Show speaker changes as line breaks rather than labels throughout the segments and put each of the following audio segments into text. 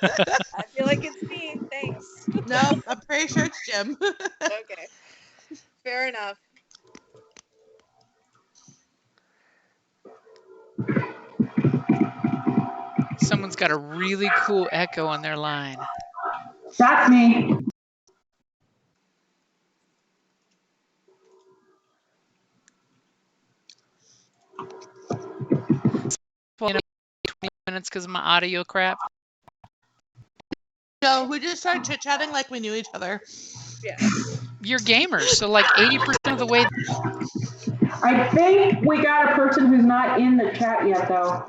I feel like it's me. Thanks.
No, I'm pretty sure it's Jim.
Okay. Fair enough.
Someone's got a really cool echo on their line.
That's me.
Well, 20 minutes because of my audio crap.
No, we just started chit-chatting like we knew each other.
Yeah.
You're gamers, so like 80% of the way.
I think we got a person who's not in the chat yet, though.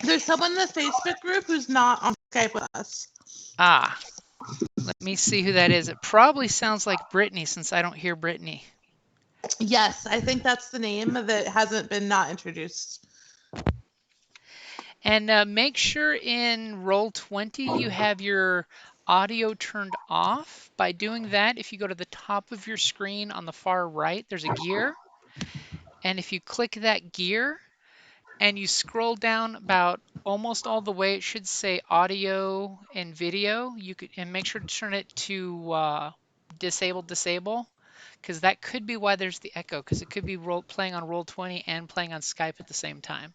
There's someone in the Facebook group who's not on Skype with us.
Ah, let me see who that is. It probably sounds like Brittany since I don't hear Brittany.
Yes, I think that's the name that hasn't been not introduced.
And make sure in Roll20 you have your audio turned off. By doing that, if you go to the top of your screen on the far right, there's a gear. And if you click that gear and you scroll down about almost all the way, it should say audio and video. You could, and make sure to turn it to disable, because that could be why there's the echo, because it could be playing on Roll20 and playing on Skype at the same time.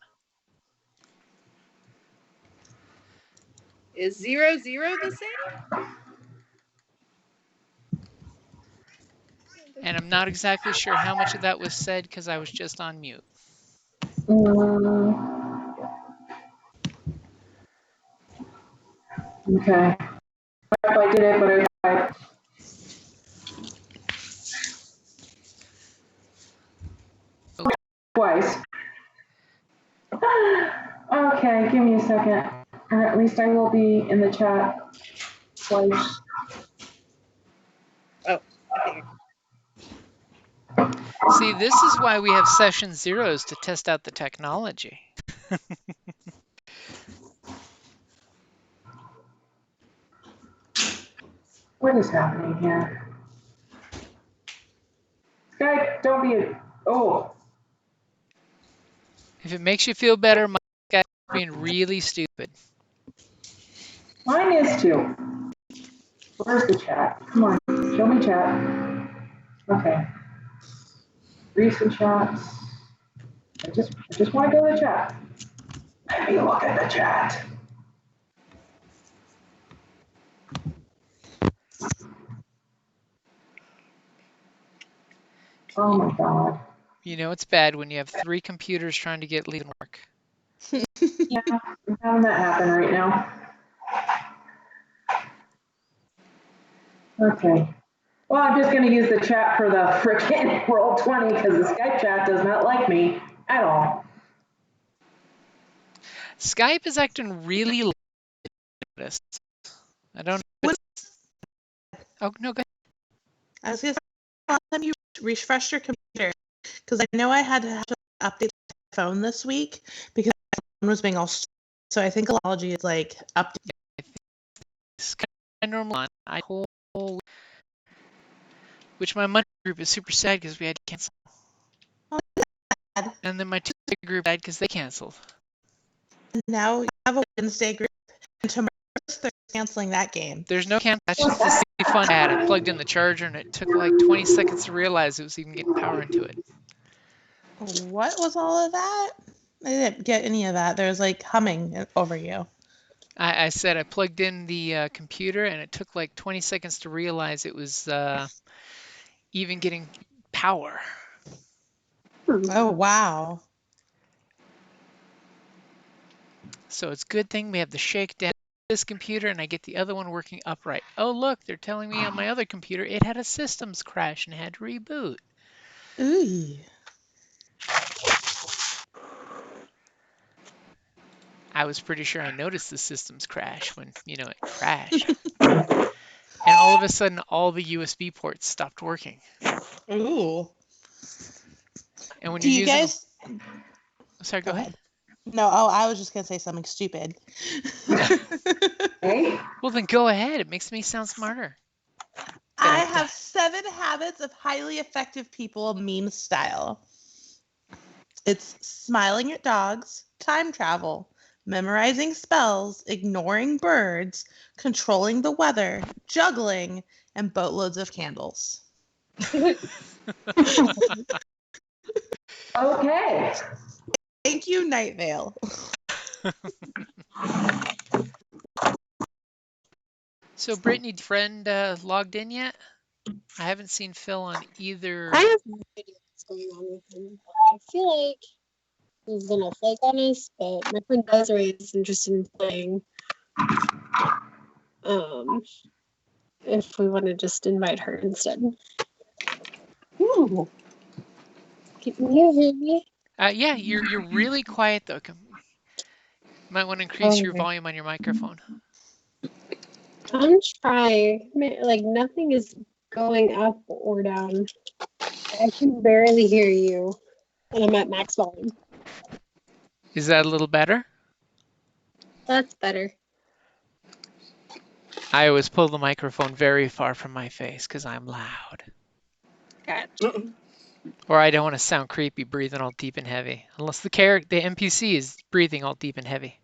Is 0, 0 the same?
And I'm not exactly sure how much of that was said because I was just on mute.
Okay. I did it, but I tried.
Okay.
Twice. Okay, give me a second. Or at least I will be in the chat twice.
Oh.
See, this is why we have session zeros to test out the technology.
What is happening here? Skype, don't be a... Oh.
If it makes you feel better, my guy's being really stupid.
Mine is too. Where's the chat? Come on, show me chat. Okay. Recent chats. I just want to go to the chat. Let me look at the chat. Oh my God.
You know it's bad when you have 3 computers trying to get lead work.
Yeah, I'm having that happen right now. Okay. Well, I'm just going to use the chat for the frickin' Roll20 because the Skype chat does not like me at all.
Skype is acting really loud. I don't know. Oh, no, go ahead.
I was going to say, last time you refreshed your computer, because I know I had to update my phone this week because my phone was being all... So I think Apology is like updated.
It's kind of normal. I whole, which my Monday group is super sad because we had to cancel.
Oh,
and then my Tuesday group died because they canceled.
Now you have a Wednesday group, and tomorrow they're canceling that game.
There's no cancel. That's just the silly fun ad. I plugged in the charger and it took like 20 seconds to realize it was even getting power into it.
What was all of that? I didn't get any of that. There was like humming over you.
I said I plugged in the computer and it took like 20 seconds to realize it was even getting power.
Oh, wow.
So it's a good thing we have the shakedown this computer and I get the other one working upright. Oh, look, they're telling me on my other computer it had a systems crash and had to reboot.
Ooh.
I was pretty sure I noticed the systems crash when, it crashed. And all of a sudden, all the USB ports stopped working.
Ooh.
And when
Do
you're
you
using...
guys...
Sorry, go ahead.
No, I was just going to say something stupid.
Hey?
Well, then go ahead. It makes me sound smarter.
I have 7 habits of highly effective people meme style. It's smiling at dogs, time travel, memorizing spells, ignoring birds, controlling the weather, juggling, and boatloads of candles.
Okay.
Thank you, Night Vale.
So, Brittany, friend logged in yet? I haven't seen Phil on either.
I have no idea what's going on with him. I feel like he's gonna flake on us, but my friend Desiree is interested in playing. If we want to just invite her instead. Ooh. Can you hear me?
Yeah, you're really quiet though. Might want to increase your volume on your microphone.
I'm trying. Like nothing is going up or down. I can barely hear you, and I'm at max volume.
Is that a little better?
That's better.
I always pull the microphone very far from my face because I'm loud.
Gotcha.
Or I don't want to sound creepy breathing all deep and heavy. Unless the NPC is breathing all deep and heavy.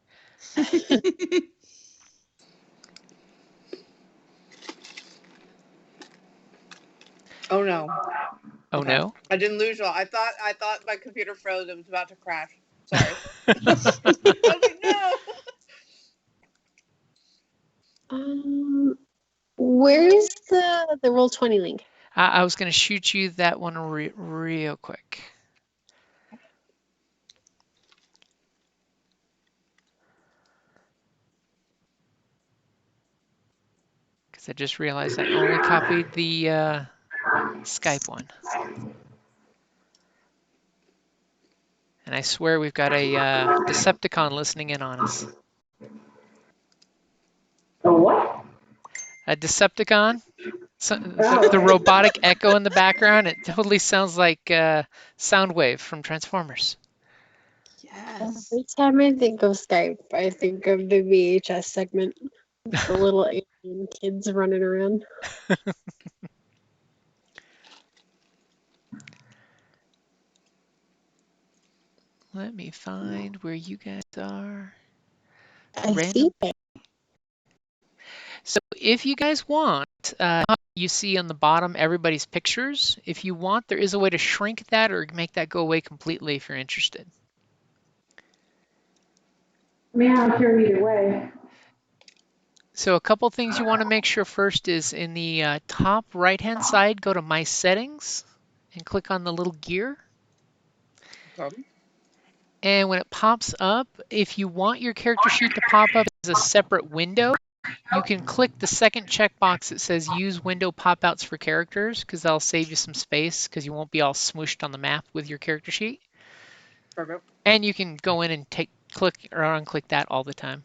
Oh no.
Oh
Okay.
no?
I didn't lose you all. I thought my computer froze. It was about to crash. Sorry. I was like, no.
Where's the Roll20 link?
I was going to shoot you that one real quick. Because I just realized I only copied the Skype one. And I swear we've got a Decepticon listening in on us.
A what?
A Decepticon? So, the robotic echo in the background, it totally sounds like Soundwave from Transformers.
Yes.
Every time I think of Skype, I think of the VHS segment. The little alien kids running around.
Let me find where you guys are.
I
Random.
see it.
So if you guys want, you see on the bottom everybody's pictures. If you want, there is a way to shrink that or make that go away completely if you're interested.
Man, I'm here either way.
So a couple things you want to make sure first is in the top right-hand side, go to My Settings and click on the little gear.
Okay.
And when it pops up, if you want your character sheet to pop up as a separate window, you can click the second checkbox that says Use Window Pop-outs for Characters, because that'll save you some space because you won't be all smooshed on the map with your character sheet.
Perfect.
And you can go in and click or unclick that all the time.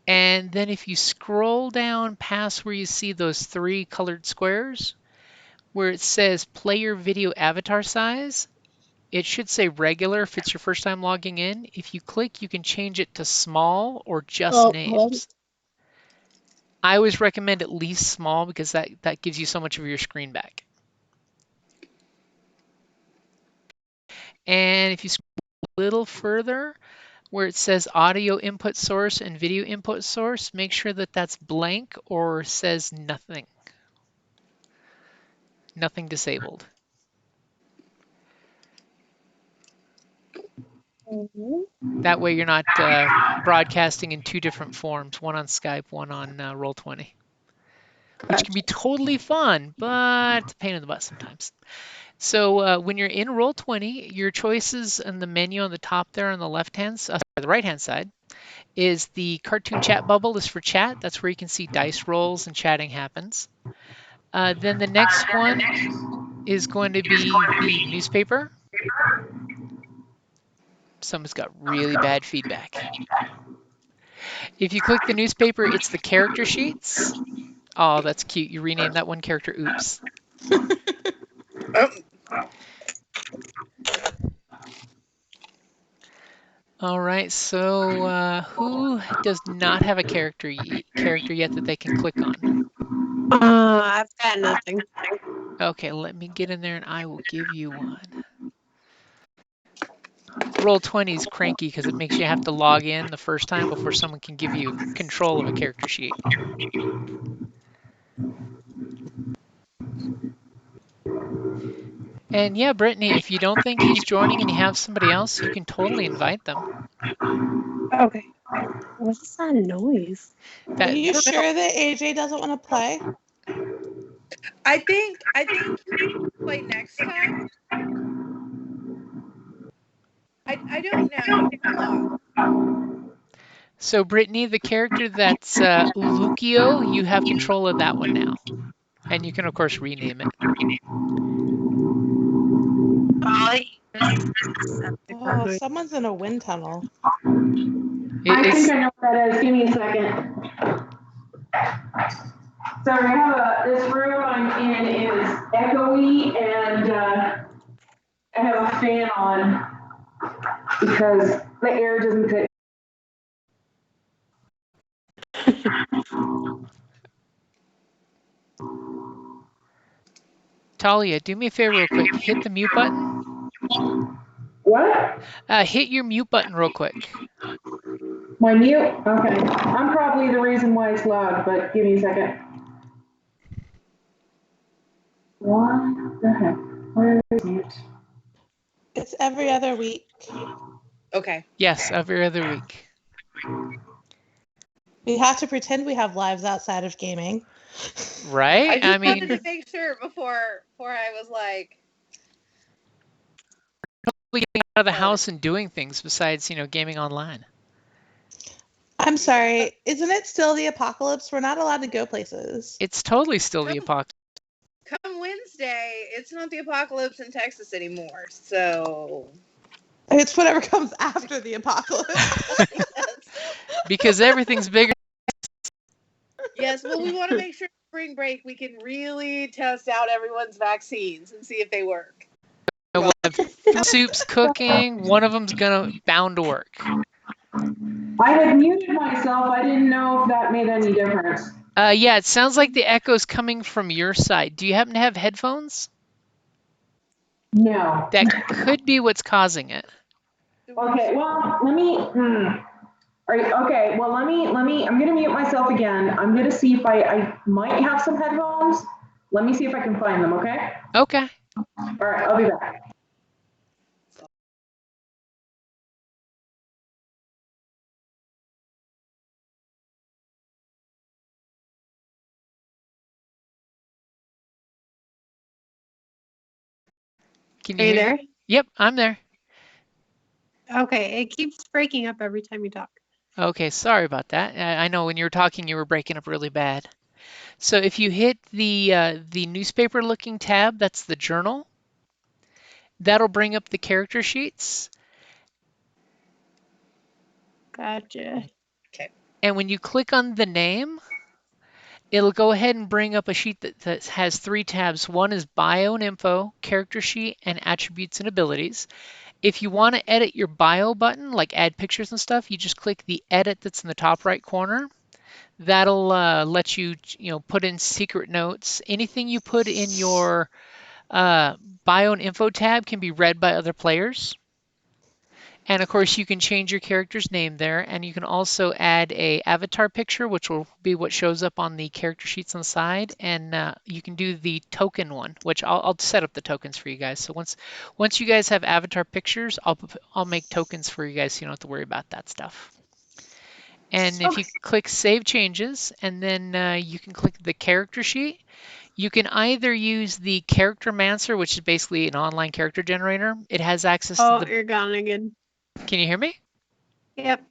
And then if you scroll down past where you see those 3 colored squares, where it says Player Video Avatar Size, it should say regular if it's your first time logging in. If you click, you can change it to small or just names. I always recommend at least small because that gives you so much of your screen back. And if you scroll a little further, where it says audio input source and video input source, make sure that that's blank or says nothing. Nothing disabled. That way you're not broadcasting in 2 different forms, one on Skype, one on Roll20. Which can be totally fun, but it's a pain in the butt sometimes. So when you're in Roll20, your choices in the menu on the top there on the the right-hand side, is the cartoon chat bubble is for chat. That's where you can see dice rolls and chatting happens. Then the next one is going to be the newspaper. Someone's got really bad feedback. If you click the newspaper, it's the character sheets. Oh, that's cute. You renamed that one character Oops. All right, so who does not have a character yet that they can click on?
I've got nothing.
Okay, let me get in there and I will give you one. Roll20 is cranky because it makes you have to log in the first time before someone can give you control of a character sheet. And yeah, Brittany, if you don't think he's joining and you have somebody else, you can totally invite them.
Okay. What is that noise?
Are you sure that AJ doesn't want to play?
I think you play next time. I don't know.
So Brittany, the character that's Lucio, you have control of that one now. And you can, of course, rename it.
Oh, someone's in a wind tunnel.
I think I know what that is. Give me a second. So we have this room I'm in is echoey, and I have a fan on because the air doesn't fit.
Talia, do me a favor real quick. Hit the mute button.
What?
Hit your mute button real quick.
My mute? Okay. I'm probably the reason why it's loud, but give me a second. What the heck? Where is mute?
It's every other week.
Okay.
Yes, every other week.
We have to pretend we have lives outside of gaming.
Right?
I mean, wanted to make sure before I was like,
getting out of the house and doing things besides, gaming online.
I'm sorry. Isn't it still the apocalypse? We're not allowed to go places.
It's totally still the apocalypse.
Come Wednesday, it's not the apocalypse in Texas anymore. So
it's whatever comes after the apocalypse.
Because everything's bigger.
Yes, well, we want to make sure spring break we can really test out everyone's vaccines and see if they work.
We'll have 3 soups cooking. One of them's bound to work.
I had muted myself. I didn't know if that made any difference.
Yeah, it sounds like the echo's coming from your side. Do you happen to have headphones?
No.
That could be what's causing it.
Okay, well, let me, okay, well, let me, I'm gonna mute myself again. I'm gonna see if I might have some headphones. Let me see if I can find them, okay?
Okay.
All right, I'll be back.
Can
you
hear
there?
me? Yep, I'm there.
Okay, it keeps breaking up every time you talk.
Okay, sorry about that. I know when you were talking, you were breaking up really bad. So if you hit the newspaper-looking tab, that's the journal. That'll bring up the character sheets.
Gotcha.
Okay.
And when you click on the name, it'll go ahead and bring up a sheet that has 3 tabs. One is bio and info, character sheet, and attributes and abilities. If you want to edit your bio button, like add pictures and stuff, you just click the edit that's in the top right corner. That'll let you, put in secret notes. Anything you put in your bio and info tab can be read by other players. And of course, you can change your character's name there, and you can also add a avatar picture, which will be what shows up on the character sheets on the side. And you can do the token one, which I'll set up the tokens for you guys. So once you guys have avatar pictures, I'll make tokens for you guys, so you don't have to worry about that stuff. And if you click Save Changes, and then you can click the character sheet, you can either use the Charactermancer, which is basically an online character generator. It has access to the...
you're gone again.
Can you hear me?
Yep.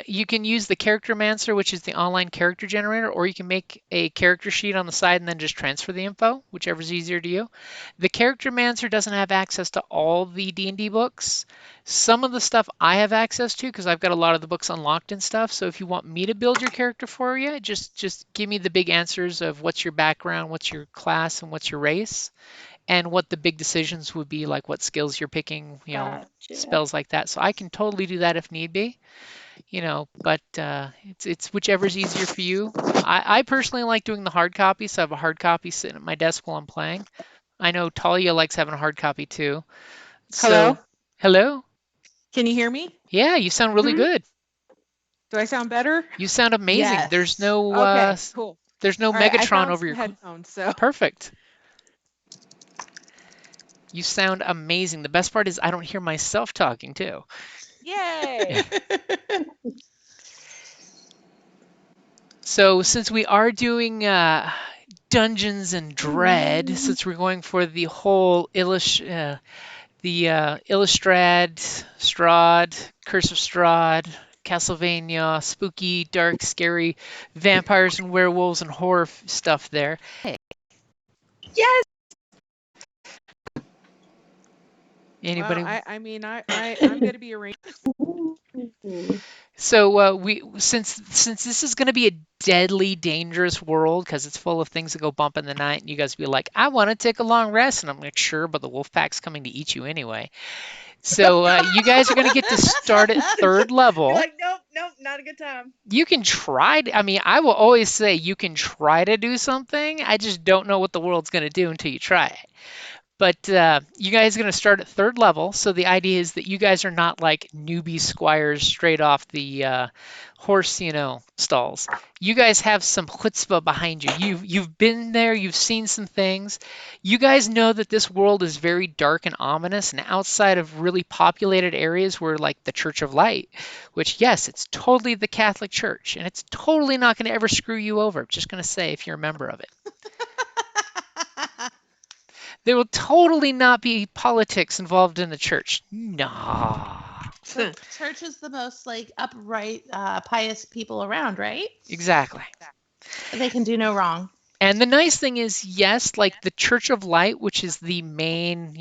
You can use the Charactermancer, which is the online character generator, or you can make a character sheet on the side and then just transfer the info, whichever's easier to you. The Charactermancer doesn't have access to all the D&D books. Some of the stuff I have access to because I've got a lot of the books unlocked and stuff. So if you want me to build your character for you, just give me the big answers of what's your background, what's your class, and what's your race, and what the big decisions would be, like what skills you're picking,
Gotcha.
spells like that. So I can totally do that if need be, but it's whichever's easier for you. I personally like doing the hard copy, so I have a hard copy sitting at my desk while I'm playing. I know Talia likes having a hard copy too.
Hello?
Hello?
Can you hear me?
Yeah, you sound really
Mhm.
good.
Do I sound better?
You sound amazing. There's
Yes.
no
Okay, cool.
there's no
All right, I
Megatron
found
over
some
your
headphones, so.
Perfect. You sound amazing. The best part is I don't hear myself talking too.
Yay!
So since we are doing Dungeons and Dread, since we're going for the whole Illustrad, Strahd, Curse of Strahd, Castlevania, spooky, dark, scary vampires and werewolves and horror stuff there.
Yes.
Anybody?
Well, I'm going to be arranging.
So since this is going to be a deadly dangerous world because it's full of things that go bump in the night, and you guys be like, I want to take a long rest, and I'm like, sure, but the wolf pack's coming to eat you anyway. So you guys are going to get to start at third
You're
level.
like, nope, not a good time.
You can try. I mean, I will always say you can try to do something. I just don't know what the world's going to do until you try it. But you guys are going to start at third level. So the idea is that you guys are not like newbie squires straight off the horse, stalls. You guys have some chutzpah behind you. You've been there. You've seen some things. You guys know that this world is very dark and ominous. And outside of really populated areas where like the Church of Light, which yes, it's totally the Catholic Church, and it's totally not going to ever screw you over. I'm just going to say if you're a member of it. There will totally not be politics involved in the church. No.
The church is the most like upright, pious people around, right?
Exactly.
They can do no wrong.
And the nice thing is, yes, like the Church of Light, which is the main,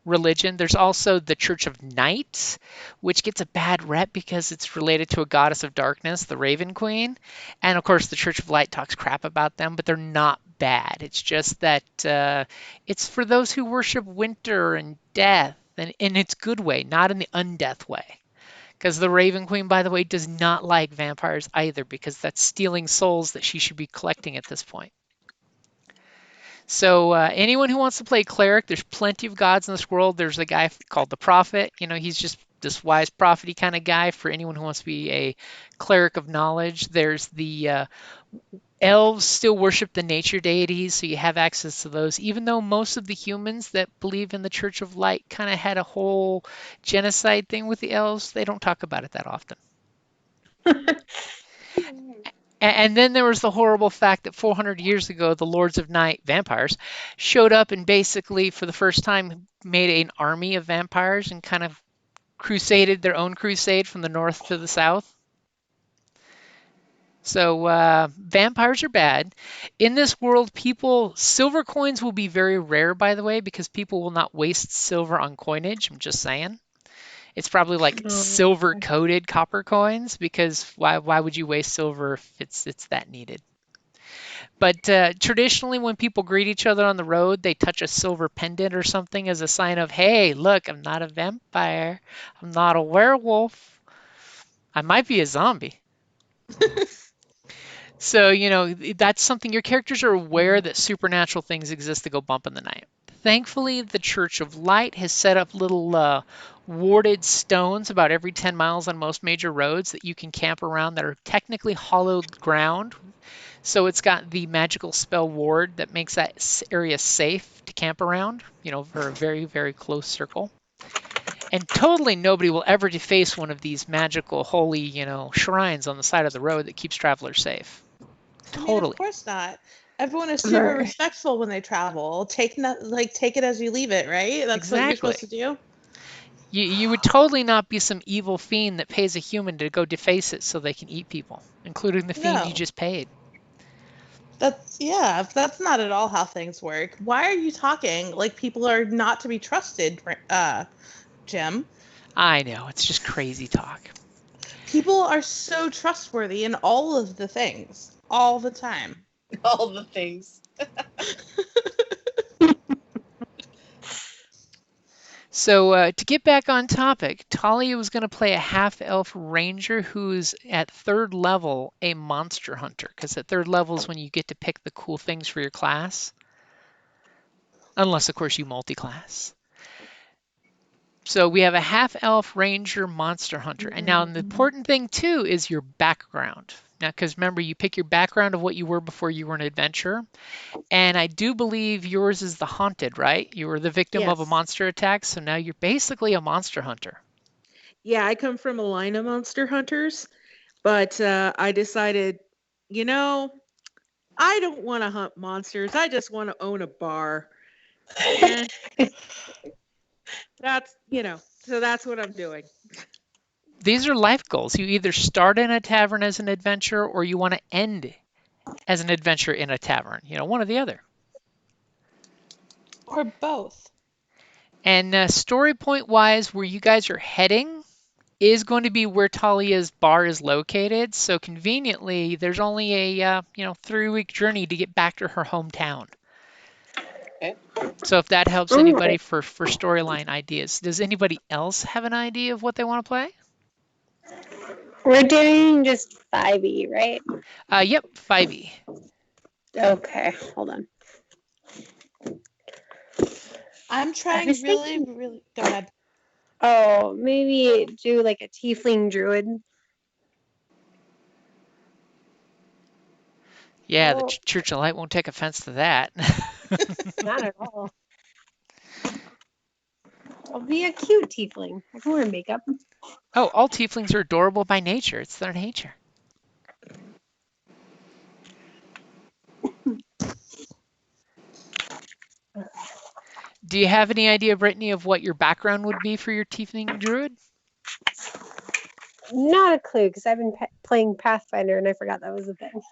religion, there's also the Church of Night, which gets a bad rep because it's related to a goddess of darkness, the Raven Queen. And of course, the Church of Light talks crap about them, but they're not bad. It's just that it's for those who worship winter and death, and in its good way, not in the undeath way. Because the Raven Queen, by the way, does not like vampires either, because that's stealing souls that she should be collecting at this point. So anyone who wants to play cleric, there's plenty of gods in this world. There's a guy called the prophet. He's just this wise prophet-y kind of guy for anyone who wants to be a cleric of knowledge. There's the elves still worship the nature deities, so you have access to those. Even though most of the humans that believe in the Church of Light kind of had a whole genocide thing with the elves, they don't talk about it that often. And then there was the horrible fact that 400 years ago, the Lords of Night vampires showed up and basically, for the first time, made an army of vampires and kind of crusaded their own crusade from the north to the south. So vampires are bad. In this world, silver coins will be very rare, by the way, because people will not waste silver on coinage. I'm just saying. It's probably like silver coated copper coins, because why would you waste silver if it's that needed? But traditionally, when people greet each other on the road, they touch a silver pendant or something as a sign of, hey, look, I'm not a vampire. I'm not a werewolf. I might be a zombie. So, that's something your characters are aware that supernatural things exist that go bump in the night. Thankfully, the Church of Light has set up little warded stones about every 10 miles on most major roads that you can camp around that are technically hollowed ground. So it's got the magical spell ward that makes that area safe to camp around, for a very, very close circle. And totally nobody will ever deface one of these magical, holy, shrines on the side of the road that keeps travelers safe. Totally.
I mean, of course not. Everyone is super respectful when they travel. Take it as you leave it, right? That's exactly what you're supposed to do.
You would totally not be some evil fiend that pays a human to go deface it so they can eat people, including the fiend you just paid.
That's not at all how things work. Why are you talking like people are not to be trusted, Jim?
I know, it's just crazy talk.
People are so trustworthy in all of the things, all the time.
All the things.
So to get back on topic, Talia was going to play a half-elf ranger who's at third level a monster hunter, because at third level is when you get to pick the cool things for your class. Unless, of course, you multi-class. So we have a half-elf ranger monster hunter. And now the important thing too is your background. Now, because remember, you pick your background of what you were before you were an adventurer. And I do believe yours is the haunted, right? You were the victim of a
Yes.
monster attack, so now you're basically a monster hunter.
Yeah, I come from a line of monster hunters, but I decided, I don't want to hunt monsters. I just want to own a bar. And that's, so that's what I'm doing.
These are life goals. You either start in a tavern as an adventurer or you want to end as an adventurer in a tavern. One or the other.
Or both.
And story point wise, where you guys are heading is going to be where Talia's bar is located. So conveniently, there's only a 3-week journey to get back to her hometown.
Okay.
So if that helps anybody for storyline ideas, does anybody else have an idea of what they want to play?
We're doing just 5e, right?
Yep, 5e.
Okay, hold on.
I'm trying really. Go ahead.
Oh, maybe do like a tiefling druid.
Yeah, the
Oh.
Church of Light won't take offense to that.
Not at all. I'll be a cute tiefling. I can wear makeup.
Oh, all tieflings are adorable by nature. It's their nature. Do you have any idea, Brittany, of what your background would be for your tiefling druid?
Not a clue, because I've been playing Pathfinder and I forgot that was a thing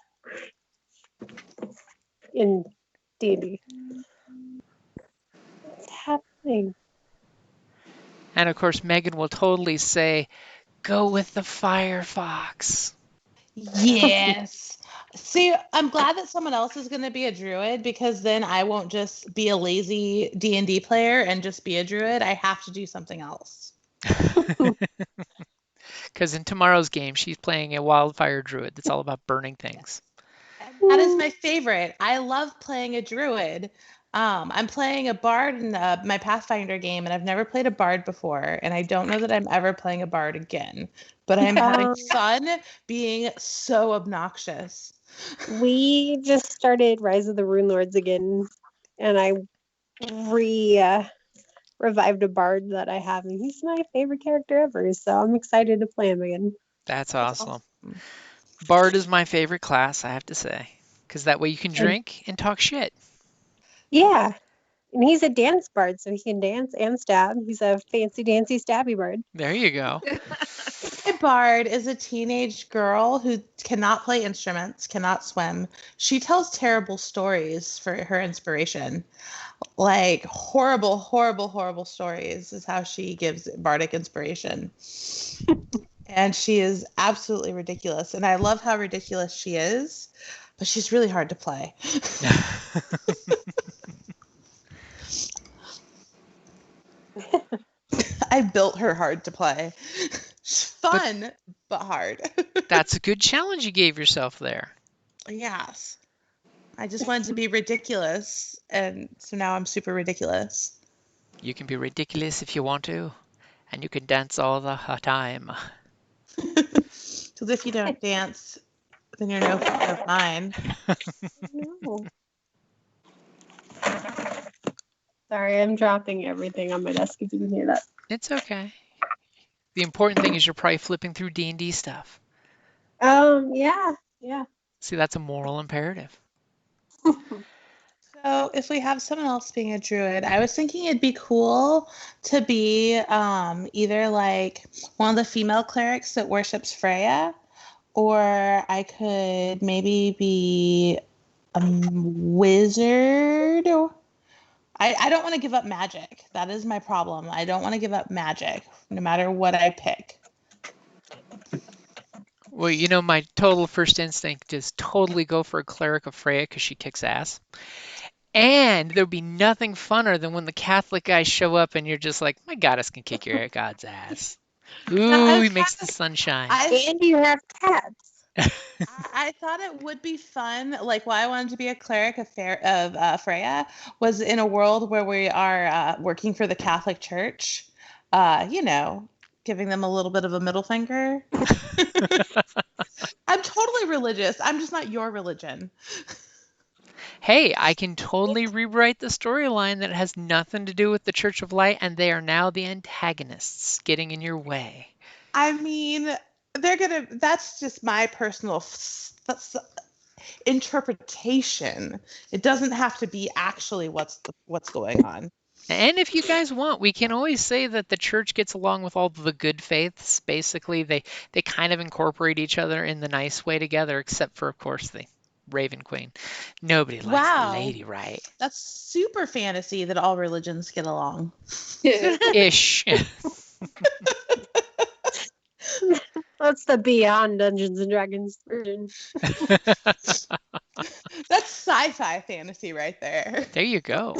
in D&D. What's happening?
And of course, Megan will totally say, "Go with the Firefox."
Yes. See, I'm glad that someone else is going to be a druid, because then I won't just be a lazy D&D player and just be a druid. I have to do something else.
Because in tomorrow's game, she's playing a wildfire druid that's all about burning things.
That is my favorite. I love playing a druid. I'm playing a bard in my Pathfinder game, and I've never played a bard before, and I don't know that I'm ever playing a bard again. But I'm having fun being so obnoxious.
We just started Rise of the Rune Lords again, and I revived a bard that I have, and he's my favorite character ever, so I'm excited to play him again.
That's awesome. Bard is my favorite class, I have to say, because that way you can drink and talk shit.
Yeah, and he's a dance bard, so he can dance and stab. He's a fancy dancy stabby bard.
There you go.
My bard is a teenage girl who cannot play instruments, cannot swim. She tells terrible stories for her inspiration. Like horrible, horrible, horrible stories is how she gives bardic inspiration. And she is absolutely ridiculous. And I love how ridiculous she is, but she's really hard to play. I built her hard to play. She's fun, but hard.
That's a good challenge you gave yourself there.
Yes. I just wanted to be ridiculous, and so now I'm super ridiculous.
You can be ridiculous if you want to, and you can dance all the time.
Because if you don't dance, then you're no friend of mine.
No. Sorry, I'm dropping everything on my desk if you can hear that.
It's okay. The important thing is you're probably flipping through D&D stuff.
Yeah.
See, that's a moral imperative.
So if we have someone else being a druid, I was thinking it'd be cool to be either like one of the female clerics that worships Freya, or I could maybe be a wizard. I don't want to give up magic. That is my problem. I don't want to give up magic, no matter what I pick.
Well, my total first instinct is totally go for a cleric of Freya because she kicks ass. And there'd be nothing funner than when the Catholic guys show up and you're just like, my goddess can kick your god's ass. Ooh, he makes the sunshine.
And you have cats.
I thought it would be fun. Like, why I wanted to be a cleric of Freya was in a world where we are working for the Catholic Church. giving them a little bit of a middle finger. I'm totally religious. I'm just not your religion.
Hey, I can totally rewrite the storyline that has nothing to do with the Church of Light, and they are now the antagonists getting in your way.
I mean, that's just my personal interpretation. It doesn't have to be actually what's going on.
And if you guys want, we can always say that the church gets along with all the good faiths. Basically, they kind of incorporate each other in the nice way together, except for, of course, the Raven Queen. Nobody likes the lady, right?
That's super fantasy that all religions get along.
Ish.
That's the Beyond Dungeons and Dragons version.
That's sci-fi fantasy right there.
There you go.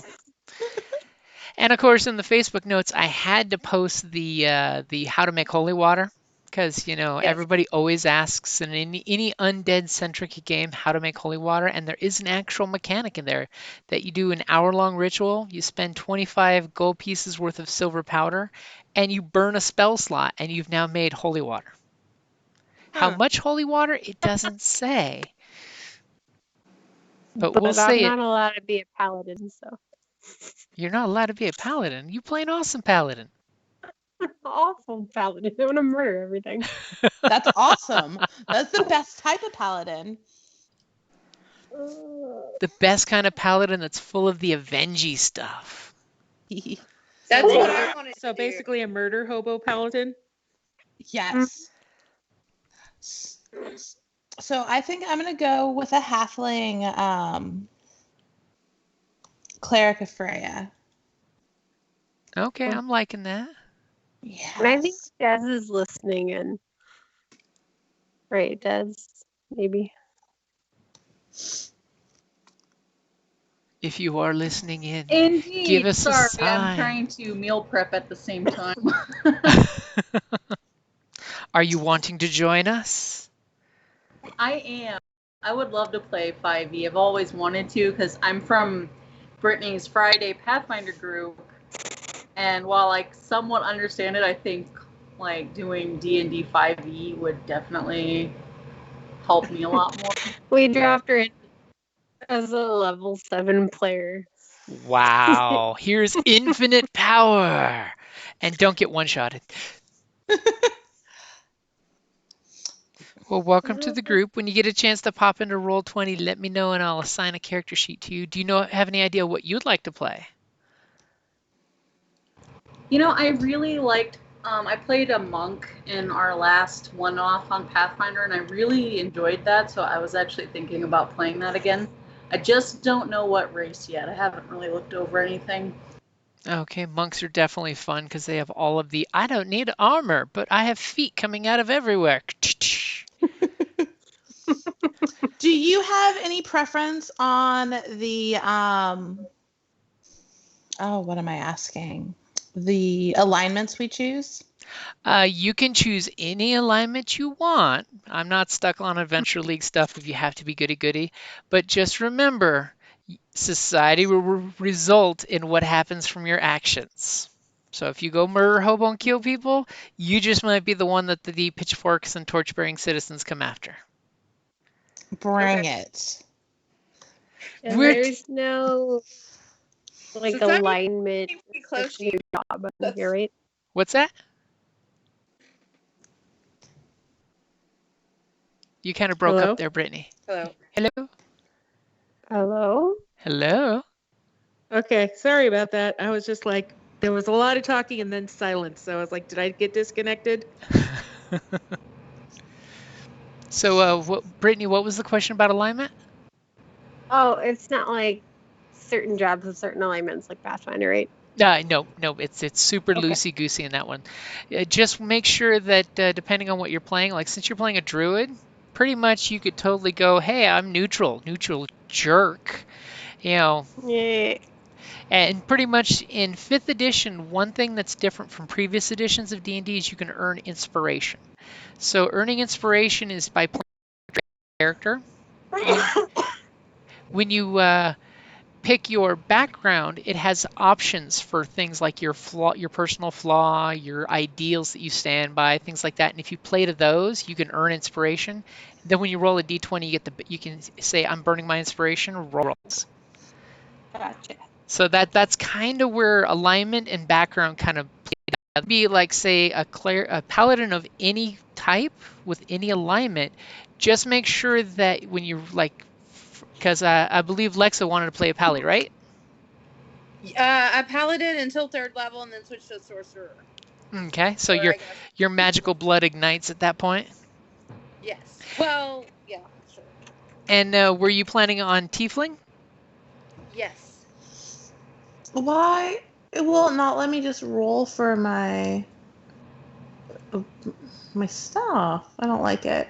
And of course, in the Facebook notes, I had to post the how to make holy water because everybody always asks in any undead centric game how to make holy water, and there is an actual mechanic in there that you do an hour-long ritual. You spend 25 gold pieces worth of silver powder, and you burn a spell slot, and you've now made holy water. How much holy water? It doesn't say. But we'll say
I'm not allowed to be a paladin, so.
You're not allowed to be a paladin. You play an awesome paladin.
Awful paladin. I want to murder everything.
That's awesome. That's the best type of paladin.
The best kind of paladin that's full of the avengey stuff.
That's what I want to
So basically a murder hobo paladin?
Yes. So I think I'm going to go with a halfling cleric of Freya.
Okay, I'm liking that.
Yeah.
And I think Des is listening in. Right, Des? Maybe.
If you are listening in,
Indeed.
give us a
Sorry,
sign.
I'm trying to meal prep at the same time.
Are you wanting to join us?
I am. I would love to play 5e. I've always wanted to because I'm from Brittany's Friday Pathfinder group. And while I somewhat understand it, I think like doing D&D 5e would definitely help me a lot more.
We dropped her in as a level 7 player.
Wow, here's infinite power. And don't get one-shotted. Well, welcome to the group. When you get a chance to pop into Roll20, let me know and I'll assign a character sheet to you. Do you have any idea what you'd like to play?
I really liked, I played a monk in our last one-off on Pathfinder, and I really enjoyed that, so I was actually thinking about playing that again. I just don't know what race yet. I haven't really looked over anything.
Okay, monks are definitely fun because they have all of the, I don't need armor, but I have feet coming out of everywhere.
Do you have any preference on the what am I asking? The alignments we choose?
You can choose any alignment you want. I'm not stuck on Adventure League stuff if you have to be goody-goody, but just remember, society will result in what happens from your actions. So if you go murder, hobo, and kill people, you just might be the one that the pitchforks and torch-bearing citizens come after.
Bring it.
And
We're
there's no alignment.
be close to
your job
That's-
here, right?
What's that? You kind of broke
Hello?
up there, Brittany.
Hello.
Hello?
Hello?
Hello?
Okay, sorry about that. I was just like, there was a lot of talking and then silence. So I was like, did I get disconnected?
So, Brittany, what was the question about alignment?
Oh, it's not like certain jobs with certain alignments like Pathfinder, right?
No, it's super
Okay.
loosey-goosey in that one. Just make sure that depending on what you're playing, like since you're playing a druid, pretty much you could totally go, hey, I'm neutral jerk,
Yeah.
And pretty much in 5th edition, one thing that's different from previous editions of D&D is you can earn inspiration. So earning inspiration is by playing a character. When you pick your background, it has options for things like your flaw, your personal flaw, your ideals that you stand by, things like that. And if you play to those, you can earn inspiration. Then when you roll a d20, you can say, I'm burning my inspiration, rolls.
Gotcha.
So that's kind of where alignment and background kind of play out. Be like, say, a paladin of any type with any alignment. Just make sure that when you like, because I believe Lexa wanted to play a pally, right?
A paladin until 3rd level, and then switch to a sorcerer.
Okay, so
Or
your magical blood ignites at that point.
Yes. Well, yeah, sure.
And were you planning on tiefling?
Yes.
Why? It will not let me just roll for my stuff. I don't like it.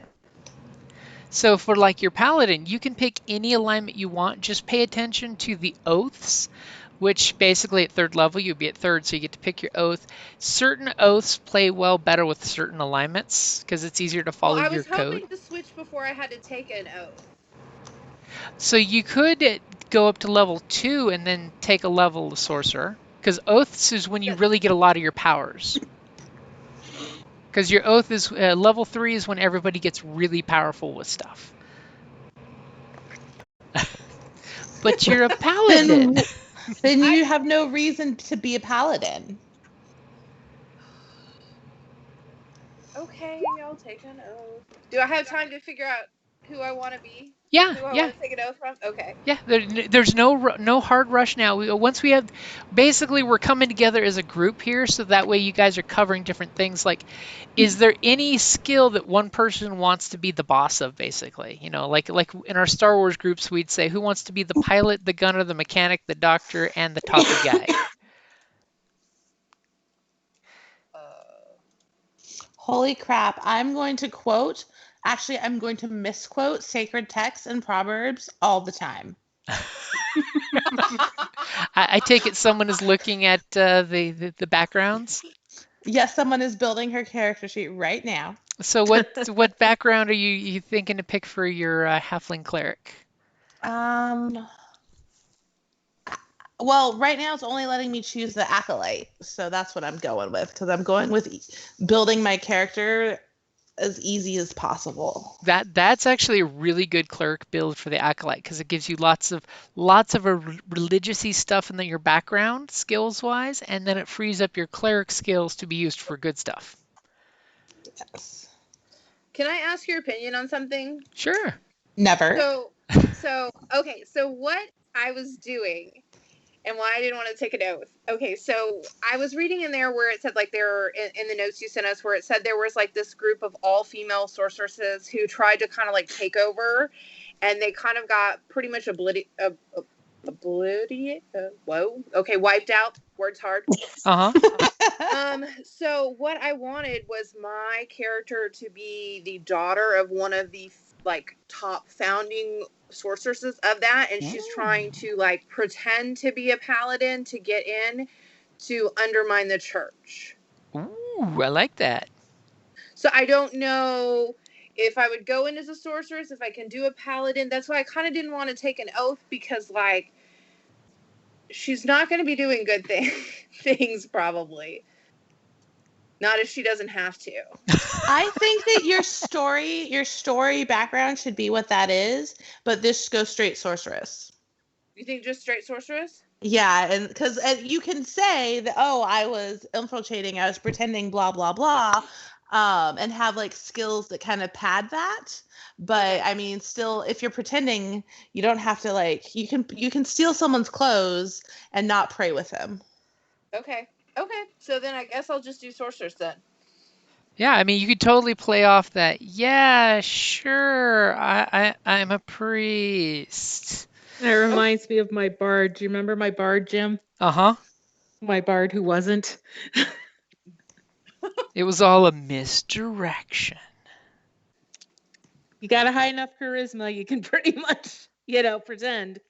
So for like your paladin, you can pick any alignment you want. Just pay attention to the oaths, which basically at 3rd level you'd be at 3rd, so you get to pick your oath. Certain oaths play well better with certain alignments because it's easier to follow your code.
I was hoping to switch before I had to take an oath.
So you could go up to level 2 and then take a level of sorcerer, because oaths is when you really get a lot of your powers. Because your oath is level 3 is when everybody gets really powerful with stuff. But you're a paladin.
Then you have no reason to be a paladin.
Okay, I'll take an oath. Do I have time to figure out who I want to be?
Yeah,
Who I
yeah.
want to take an oath from? Okay.
Yeah, there's no hard rush now. Once we have, basically we're coming together as a group here, so that way you guys are covering different things. Like, is there any skill that one person wants to be the boss of, basically? You know, like in our Star Wars groups, we'd say, who wants to be the pilot, the gunner, the mechanic, the doctor, and the talkie guy?
Holy crap. I'm going to misquote sacred texts and proverbs all the time.
I take it someone is looking at the backgrounds.
Yes, someone is building her character sheet right now.
So what background are you thinking to pick for your halfling cleric?
Well, right now it's only letting me choose the acolyte, so that's what I'm going with, because I'm going with building my character as easy as possible.
That's actually a really good cleric build for the acolyte, because it gives you lots of religious-y stuff in your background skills wise, and then it frees up your cleric skills to be used for good stuff.
Yes.
Can I ask your opinion on something?
Sure.
Never.
So okay, so what I was doing and why I didn't want to take an oath. Okay, so I was reading in there where it said, like, there in the notes you sent us, where it said there was like this group of all female sorceresses who tried to kind of like take over, and they kind of got pretty much wiped out. Words hard. So what I wanted was my character to be the daughter of one of the like top founding sorceresses of that, and she's trying to like pretend to be a paladin to get in to undermine the church.
Ooh, I like that.
So I don't know if I would go in as a sorceress, if I can do a paladin. That's why I kind of didn't want to take an oath, because like she's not going to be doing good things probably. Not if she doesn't have to.
I think that your story background should be what that is, but this goes straight sorceress.
You think just straight sorceress?
Yeah, and because you can say that, oh, I was infiltrating, I was pretending, blah blah blah, and have like skills that kind of pad that. But I mean, still, if you're pretending, you don't have to like you can steal someone's clothes and not pray with them.
Okay. So then I guess I'll just do sorceress then.
Yeah, I mean, you could totally play off that. Yeah, sure. I'm a priest.
That reminds me of my bard. Do you remember my bard, Jim?
Uh-huh.
My bard who wasn't.
It was all a misdirection.
You got a high enough charisma, you can pretty much, pretend.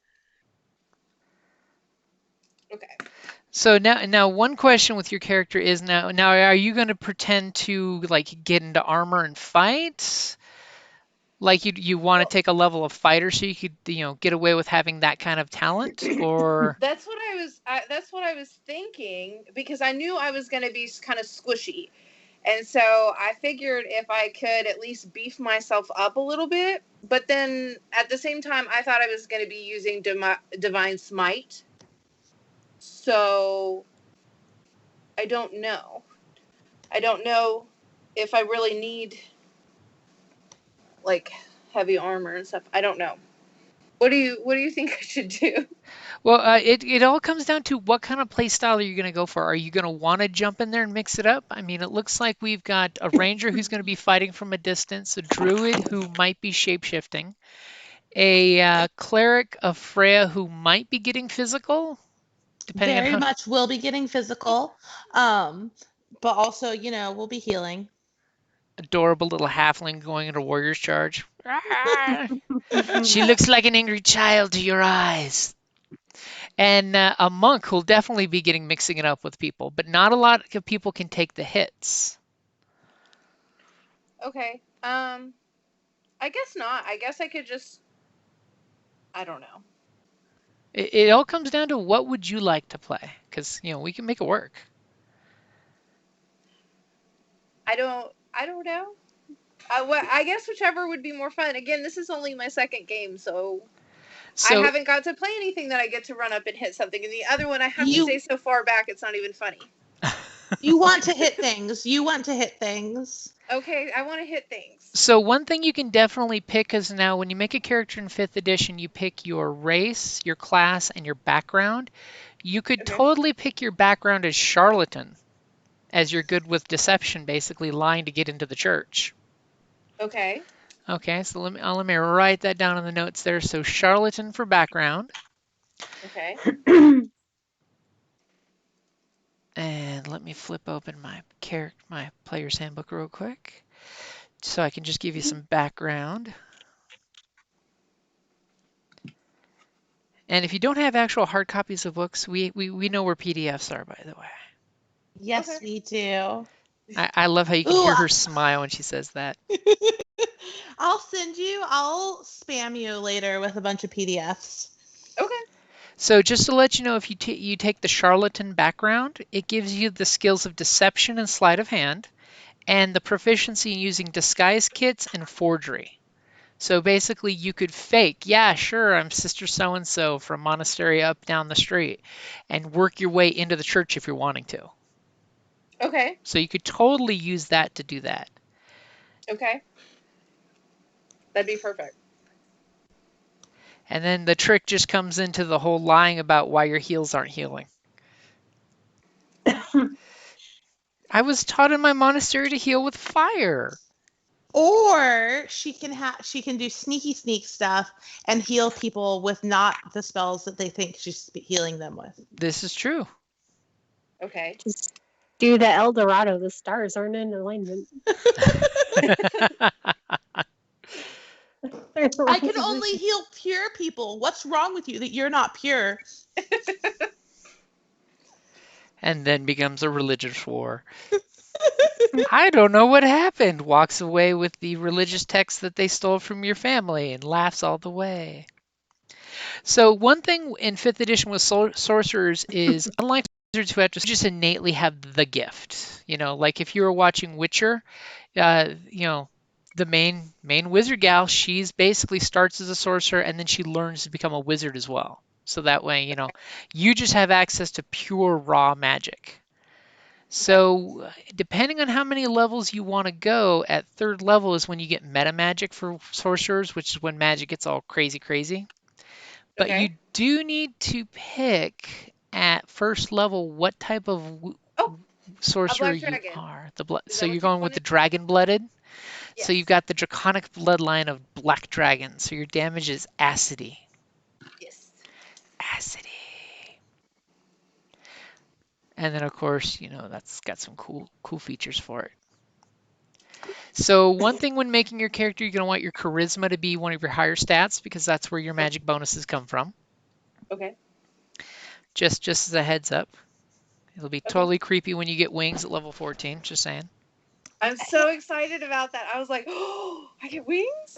Okay.
So now one question with your character is now are you going to pretend to like get into armor and fight? Like you want to take a level of fighter so you could get away with having that kind of talent, or
That's what I was thinking, because I knew I was going to be kind of squishy. And so I figured if I could at least beef myself up a little bit, but then at the same time I thought I was going to be using divine smite. So I don't know. I don't know if I really need like heavy armor and stuff. I don't know. What do you think I should do?
well, it all comes down to what kind of play style are you going to go for. Are you going to want to jump in there and mix it up? I mean, it looks like we've got a ranger who's going to be fighting from a distance, a druid who might be shapeshifting, a cleric of Freya who might be getting physical, depending on
Very
how
much will be getting physical. But also, we'll be healing.
adorable little halfling going into warrior's charge. She looks like an angry child to your eyes. And a monk who'll definitely be mixing it up with people, but not a lot of people can take the hits.
Okay. I guess not. I guess I could just, I don't know.
It all comes down to what would you like to play, because we can make it work.
I don't know. I guess whichever would be more fun. Again, this is only my second game, so I
So
haven't got to play anything that I get to run up and hit something. And the other one, I have to stay so far back, it's not even funny.
You want to hit things. You want to hit things.
Okay, I want to hit things.
So one thing you can definitely pick is, now when you make a character in 5th edition, you pick your race, your class, and your background. You could totally pick your background as charlatan, as you're good with deception, basically lying to get into the church.
Okay.
Okay, so let me write that down in the notes there. So charlatan for background.
Okay.
And let me flip open my player's handbook real quick, so I can just give you some background. And if you don't have actual hard copies of books, we know where PDFs are, by the way.
Yes, we do.
I love how you can hear her smile when she says that.
I'll spam you later with a bunch of PDFs.
Okay.
So just to let you know, if you take the charlatan background, it gives you the skills of deception and sleight of hand, and the proficiency in using disguise kits and forgery. So basically you could fake, yeah, sure, I'm Sister So-and-so from monastery up down the street, and work your way into the church if you're wanting to.
Okay.
So you could totally use that to do that.
Okay. That'd be perfect.
And then the trick just comes into the whole lying about why your heals aren't healing. I was taught in my monastery to heal with fire.
Or she can do sneaky sneak stuff and heal people with not the spells that they think she's healing them with.
This is true.
Okay.
Just do the El Dorado. The stars aren't in alignment.
I can only heal pure people. What's wrong with you that you're not pure?
And then becomes a religious war. I don't know what happened. Walks away with the religious text that they stole from your family and laughs all the way. So one thing in 5th edition with sorcerers is, unlike wizards who have to just innately have the gift, like if you were watching Witcher, the main wizard gal, she's basically starts as a sorcerer and then she learns to become a wizard as well. So that way, you just have access to pure raw magic. So depending on how many levels you want to go, at 3rd level is when you get meta magic for sorcerers, which is when magic gets all crazy. But you do need to pick at 1st level what type of sorcerer you are. So you're going with the dragon-blooded. Yes. So you've got the draconic bloodline of black dragon. So your damage is acidy.
Yes.
Acidy. And then of course, that's got some cool features for it. So one thing when making your character, you're going to want your charisma to be one of your higher stats, because that's where your magic bonuses come from.
Okay.
Just as a heads up. It'll be totally creepy when you get wings at level 14, just saying.
I'm so excited about that. I was like, oh, I get wings?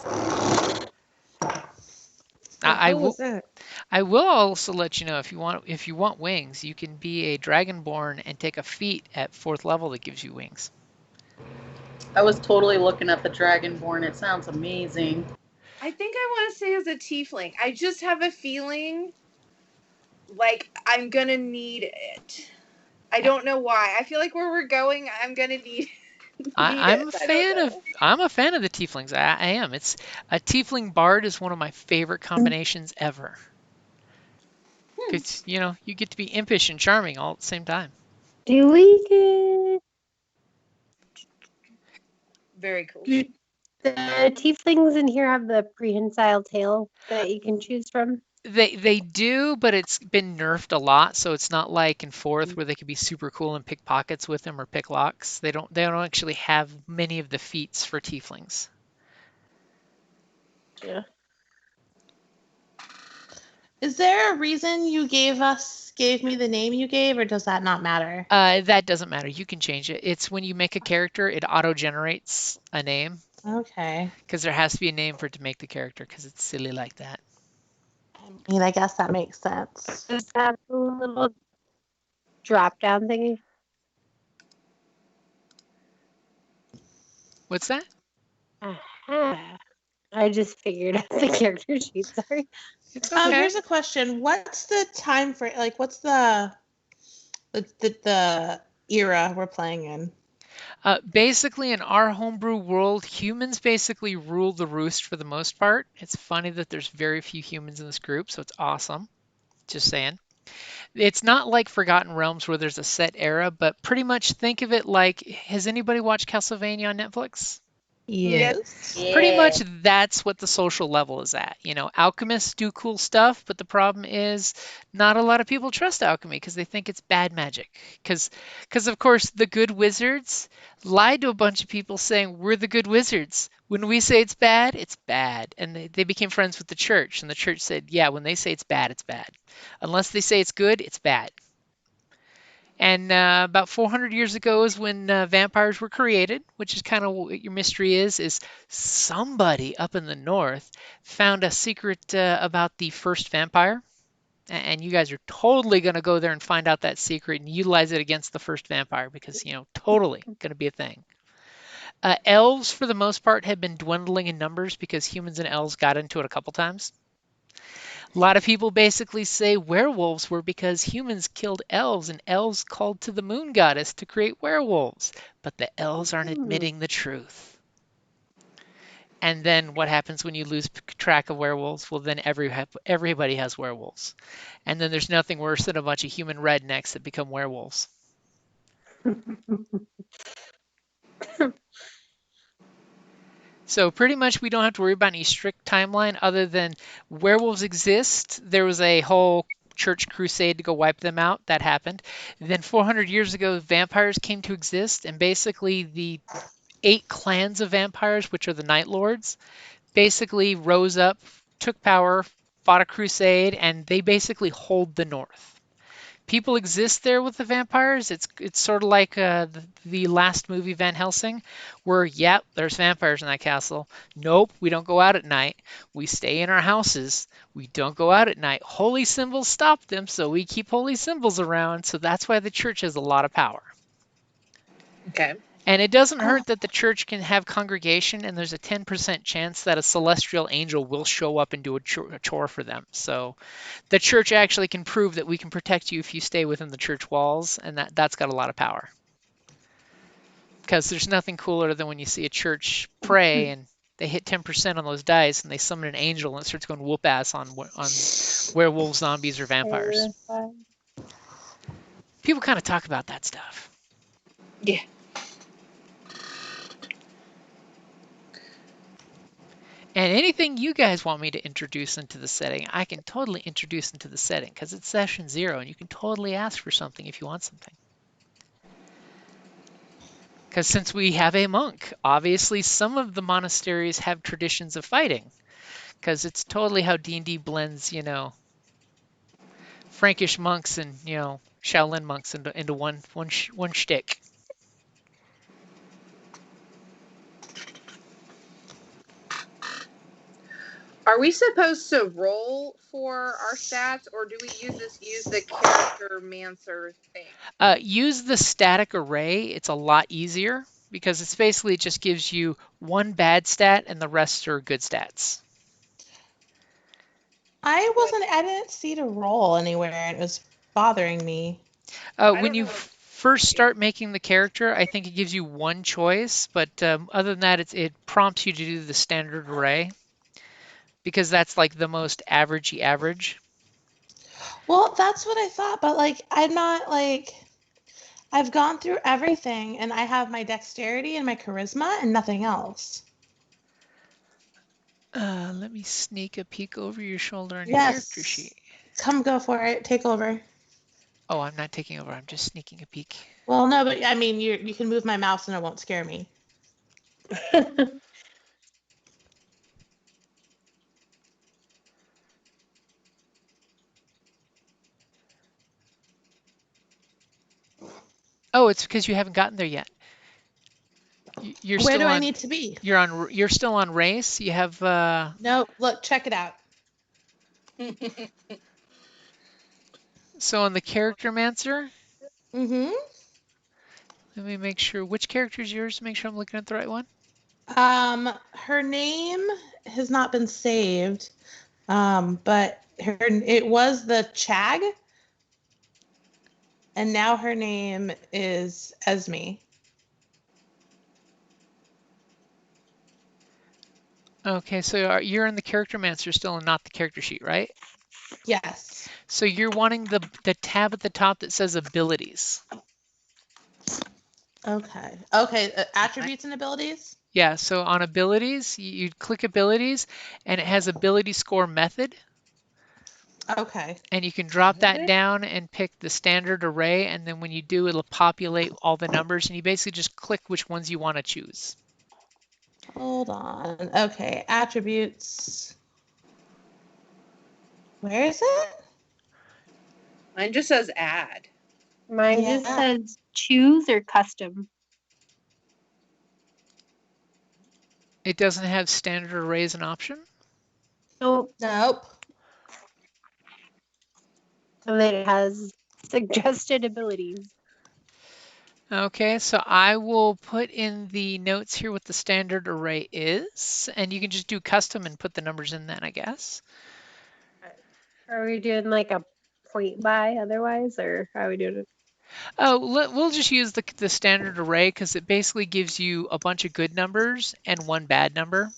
I
What was
will.
that?
I will also let you know if you want wings, you can be a dragonborn and take a feat at 4th level that gives you wings.
I was totally looking at the Dragonborn. It sounds amazing.
I think I want to say as a tiefling. I just have a feeling like I'm gonna need it. I don't know why. I feel like where we're going, I'm gonna need
I'm
it.
a
I don't
fan of
know.
I'm a fan of the tieflings. I am. It's a tiefling bard is one of my favorite combinations ever. Because you get to be impish and charming all at the same time.
Do we get
Very cool.
do the tieflings in here have the prehensile tail that you can choose from?
They do, but it's been nerfed a lot, so it's not like in 4th where they could be super cool and pick pockets with them or pick locks. They don't actually have many of the feats for tieflings.
Yeah.
Is there a reason you gave me the name you gave, or does that not matter?
That doesn't matter. You can change it. It's when you make a character, it auto generates a name
Okay.
because there has to be a name for it to make the character because it's silly like that.
I mean, I guess that makes sense.
Does that the little drop down thingy?
What's that?
Aha. I just figured out the character sheet. Sorry.
It's okay.
Here's a question. What's the time frame? Like, what's the era we're playing in?
Basically, in our homebrew world, humans basically rule the roost for the most part. It's funny that there's very few humans in this group, so it's awesome. Just saying. It's not like Forgotten Realms where there's a set era, but pretty much think of it like, has anybody watched Castlevania on Netflix?
Yes.
Pretty
Yeah.
much that's what the social level is at. Alchemists do cool stuff, but the problem is not a lot of people trust alchemy because they think it's bad magic. Because of course, the good wizards lied to a bunch of people saying, we're the good wizards. When we say it's bad, it's bad. And they became friends with the church. And the church said, yeah, when they say it's bad, it's bad. Unless they say it's good, it's bad. And about 400 years ago is when vampires were created, which is kind of what your mystery is somebody up in the north found a secret about the first vampire. And you guys are totally going to go there and find out that secret and utilize it against the first vampire because, totally going to be a thing. Elves, for the most part, have been dwindling in numbers because humans and elves got into it a couple times. A lot of people basically say werewolves were because humans killed elves and elves called to the moon goddess to create werewolves. But the elves aren't admitting the truth. And then what happens when you lose track of werewolves? Well, then everybody has werewolves. And then there's nothing worse than a bunch of human rednecks that become werewolves. So pretty much we don't have to worry about any strict timeline other than werewolves exist. There was a whole church crusade to go wipe them out. That happened. Then 400 years ago, vampires came to exist, and basically the 8 clans of vampires, which are the Night Lords, basically rose up, took power, fought a crusade, and they basically hold the North. People exist there with the vampires. It's sort of like the last movie Van Helsing, where yep, there's vampires in that castle. Nope, we don't go out at night. We stay in our houses. We don't go out at night. Holy symbols stop them, so we keep holy symbols around. So that's why the church has a lot of power.
Okay.
And it doesn't hurt that the church can have congregation, and there's a 10% chance that a celestial angel will show up and do a chore for them. So the church actually can prove that we can protect you if you stay within the church walls, and that's got a lot of power. Because there's nothing cooler than when you see a church pray and they hit 10% on those dice and they summon an angel and it starts going whoop ass on werewolves, zombies, or vampires. People kind of talk about that stuff.
Yeah.
And anything you guys want me to introduce into the setting, I can totally introduce into the setting because it's session 0 and you can totally ask for something if you want something. Because since we have a monk, obviously some of the monasteries have traditions of fighting. Because it's totally how D&D blends, Frankish monks and, Shaolin monks into one shtick.
Are we supposed to roll for our stats, or do we use the character mancer thing?
Use the static array. It's a lot easier because it's basically just gives you one bad stat and the rest are good stats.
I didn't see the roll anywhere, and it was bothering me.
When you first start making the character, I think it gives you one choice, but other than that, it prompts you to do the standard array because that's like the most averagey average.
Well, that's what I thought, but like I'm not like I've gone through everything, and I have my dexterity and my charisma and nothing else.
Let me sneak a peek over your shoulder on your
Yes.
character sheet.
Come go for it. Take over.
Oh, I'm not taking over. I'm just sneaking a peek.
Well, no, but I mean, you can move my mouse and it won't scare me.
Oh, it's because you haven't gotten there yet. You're
Where
still
do I
on,
need to be?
You're still on race. You have
No, look, check it out.
so on the character mancer.
Mm-hmm.
Let me make sure which character is yours. Make sure I'm looking at the right one.
Her name has not been saved. But it was the Chag, and now her name is Esme.
Okay, so you're in the character mancer still and not the character sheet, right?
Yes.
So you're wanting the tab at the top that says abilities.
Okay. Attributes and abilities.
Yeah, so on abilities, you click abilities and it has ability score method.
Okay.
And you can drop that down and pick the standard array, and then when you do, it'll populate all the numbers, and you basically just click which ones you want to choose.
Hold on. Okay, attributes. Where is it?
Mine just says add.
Mine just says choose or custom.
It doesn't have standard array as an option?
Nope.
Nope.
And then it has suggested abilities.
Okay, so I will put in the notes here what the standard array is, and you can just do custom and put the numbers in then, I guess.
Are we doing like a point by otherwise, or how are we doing it?
Oh, we'll just use the standard array because it basically gives you a bunch of good numbers and one bad number.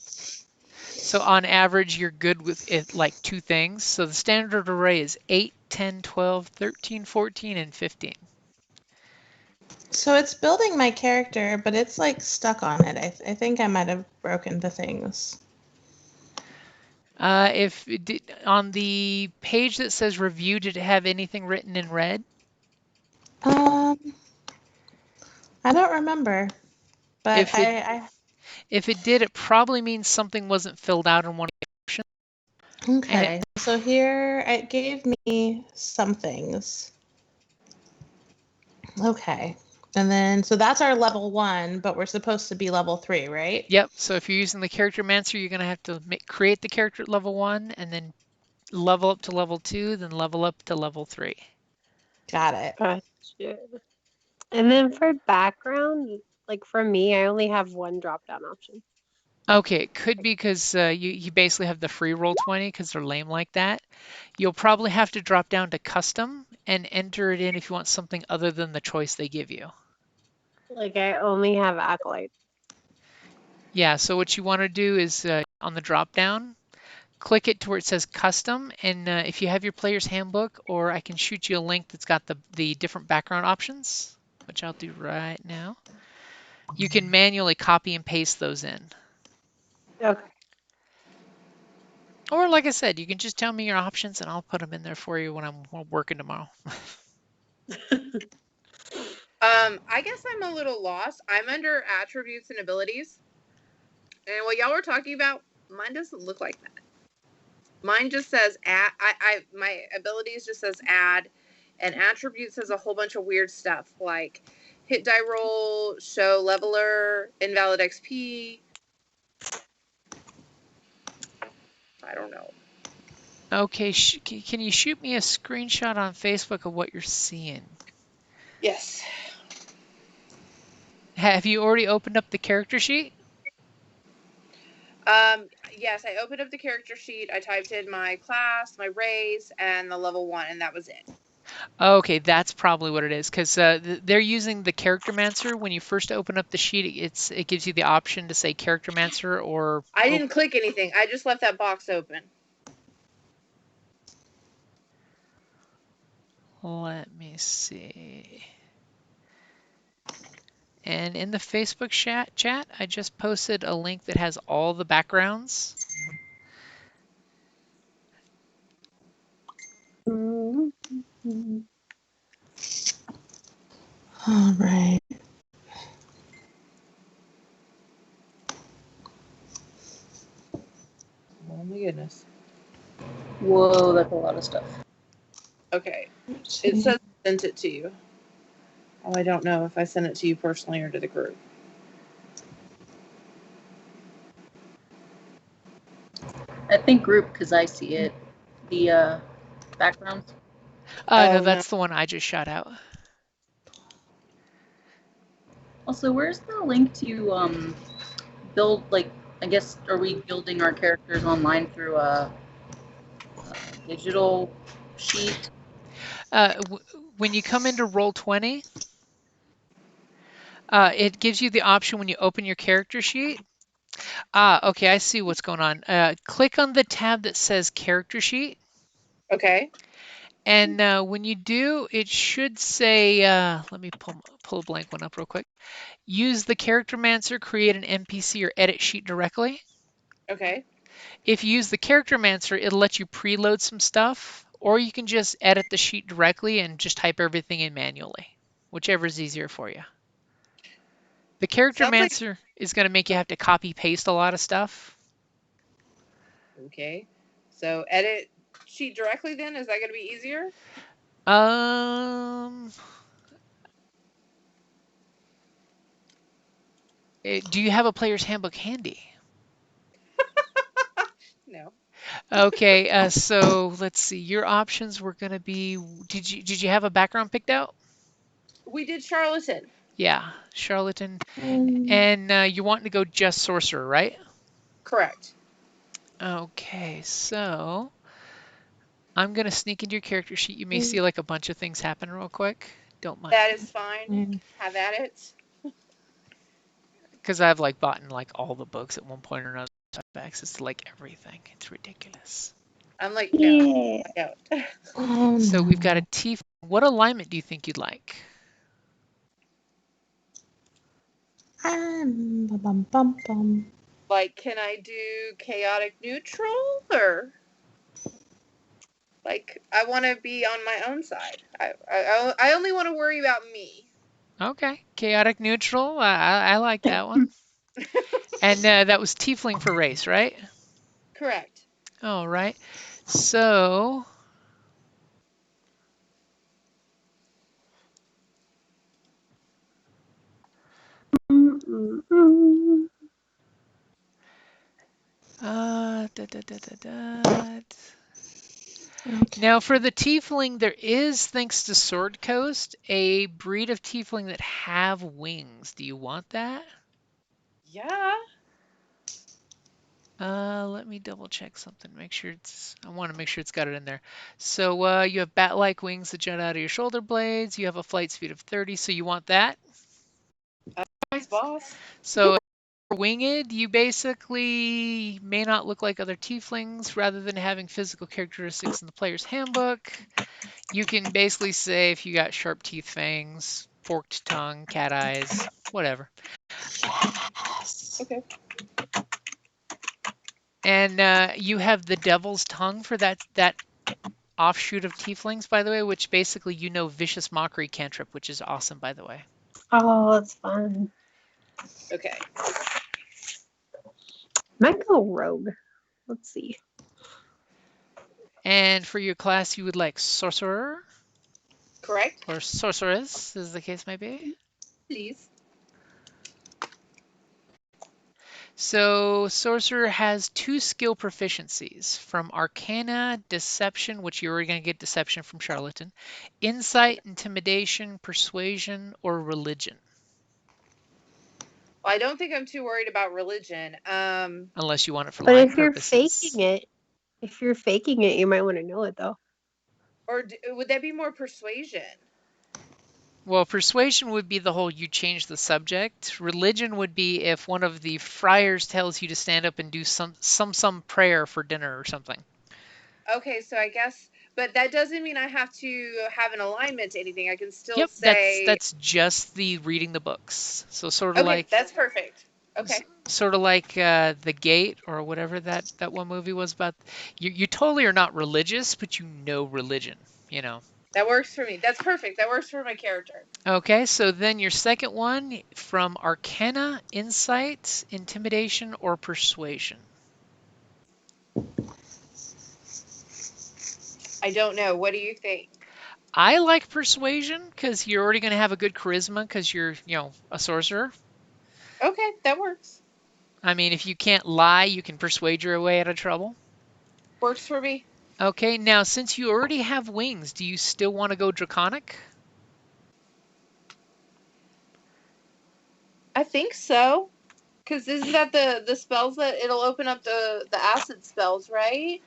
So on average, you're good with it like two things. So the standard array is 8, 10, 12, 13, 14, and 15.
So it's building my character, but it's like stuck on it. I think I might have broken the things.
If it did, on the page that says review, did it have anything written in red?
I don't remember, but
if it did, it probably means something wasn't filled out in one of the options.
Okay, so here it gave me some things. Okay, and then so that's our level 1, but we're supposed to be level 3, right?
Yep. So if you're using the character mancer, you're gonna have to create the character at level 1, and then level up to level 2, then level up to level 3.
Got it.
Gotcha. And then for background, like for me, I only have one drop-down option.
Okay, it could be because you basically have the free roll 20 because they're lame like that. You'll probably have to drop down to custom and enter it in if you want something other than the choice they give you.
Like I only have Acolyte.
Yeah, so what you want to do is on the drop down, click it to where it says custom, and if you have your player's handbook, or I can shoot you a link that's got the different background options, which I'll do right now. You can manually copy and paste those in.
Okay.
Or like I said, you can just tell me your options and I'll put them in there for you when I'm working tomorrow.
I guess I'm a little lost. I'm under attributes and abilities. And what y'all were talking about, mine doesn't look like that. Mine just says add. My abilities just says add, and attributes has a whole bunch of weird stuff like hit die roll, show leveler, invalid XP. I don't know.
Okay, can you shoot me a screenshot on Facebook of what you're seeing?
Yes.
Have you already opened up the character sheet?
Yes, I opened up the character sheet. I typed in my class, my race, and the level 1, and that was it.
Okay, that's probably what it is, because they're using the Charactermancer. When you first open up the sheet, it gives you the option to say Charactermancer or...
I didn't click anything. I just left that box open.
Let me see. And in the Facebook chat, I just posted a link that has all the backgrounds.
All right.
Oh my goodness.
Whoa, that's a lot of stuff.
Okay. It says I sent it to you. Oh, I don't know if I sent it to you personally or to the group.
I think group because I see it. The backgrounds.
No,
no.
that's the one I just shot out.
Also, where's the link to build, like, I guess, are we building our characters online through a digital sheet?
When you come into Roll20, it gives you the option when you open your character sheet. Okay, I see what's going on. Click on the tab that says character sheet.
Okay.
And when you do, it should say, let me pull a blank one up real quick. Use the Charactermancer, create an NPC or edit sheet directly.
Okay.
If you use the Charactermancer, it'll let you preload some stuff, or you can just edit the sheet directly and just type everything in manually, whichever is easier for you. The Charactermancer is going to make you have to copy paste a lot of stuff.
Okay. So edit sheet directly then? Is that going to be easier?
Do you have a player's handbook handy?
No.
Okay, so let's see. Your options were going to be, did you have a background picked out?
We did charlatan.
Yeah, charlatan. And you want to go just sorcerer, right?
Correct.
Okay, so I'm going to sneak into your character sheet. You may see like a bunch of things happen real quick. Don't mind.
That is fine. Have at it.
Because I've like bought in like all the books at one point or another. Access to like everything. It's ridiculous.
I'm like, no. I don't.
Oh,
So
no.
we've got a T. What alignment do you think you'd like?
Bum, bum, bum.
Like, can I do chaotic neutral or like I want to be on my own side? I only want to worry about me.
Okay, chaotic neutral. I like that one. And that was tiefling for race, right?
Correct.
All right. So
Okay.
now for the tiefling, there is, thanks to Sword Coast, a breed of tiefling that have wings. Do you want that?
Yeah.
Let me double check something. Make sure I want to make sure it's got it in there. So you have bat-like wings that jut out of your shoulder blades. You have a flight speed of 30, so you want that?
Nice, boss.
So for winged, you basically may not look like other tieflings. Rather than having physical characteristics in the player's handbook, you can basically say if you got sharp teeth, fangs, forked tongue, cat eyes, whatever.
Yes.
Okay.
And you have the devil's tongue for that offshoot of tieflings, by the way, which basically vicious mockery cantrip, which is awesome, by the way.
Oh, that's fun.
Okay.
Might go rogue. Let's see.
And for your class, you would like sorcerer
Correct.
or sorceress, as the case may be.
Please.
So sorcerer has 2 skill proficiencies from Arcana, Deception, which you're already going to get Deception from Charlatan, Insight, Intimidation, Persuasion, or Religion.
Well, I don't think I'm too worried about religion.
Unless you want it for
But
line
if you're
purposes.
faking it, you might want to know it though.
Or would that be more persuasion?
Well, persuasion would be the whole you change the subject. Religion would be if one of the friars tells you to stand up and do some prayer for dinner or something.
Okay, so I guess, but that doesn't mean I have to have an alignment to anything. I can still
Yep,
say.
that's just the reading the books. So sort of
Okay,
like
that's perfect. Okay.
sort of like The Gate or whatever that one movie was about. You totally are not religious, but you know religion, you know.
That works for me. That's perfect. That works for my character.
Okay, so then your second one from Arcana, Insight, Intimidation, or Persuasion.
I don't know. What do you think?
I like Persuasion because you're already going to have a good charisma because you're, a sorcerer.
Okay, that works.
I mean, if you can't lie, you can persuade your way out of trouble.
Works for me.
Okay, now since you already have wings, do you still want to go Draconic?
I think so. Because isn't that the spells that it'll open up the acid spells, right?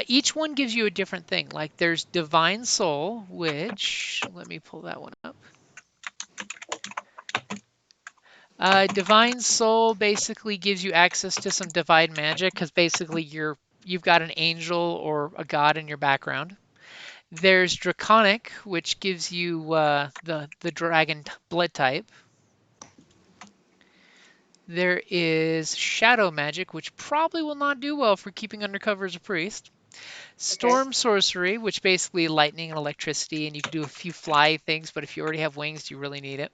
Each one gives you a different thing. Like there's Divine Soul, which, let me pull that one up. Divine Soul basically gives you access to some divine magic because basically you've got an angel or a god in your background. There's Draconic, which gives you the dragon blood type. There is Shadow Magic, which probably will not do well for keeping undercover as a priest. Storm Sorcery, which basically lightning and electricity, and you can do a few fly things, but if you already have wings, do you really need it?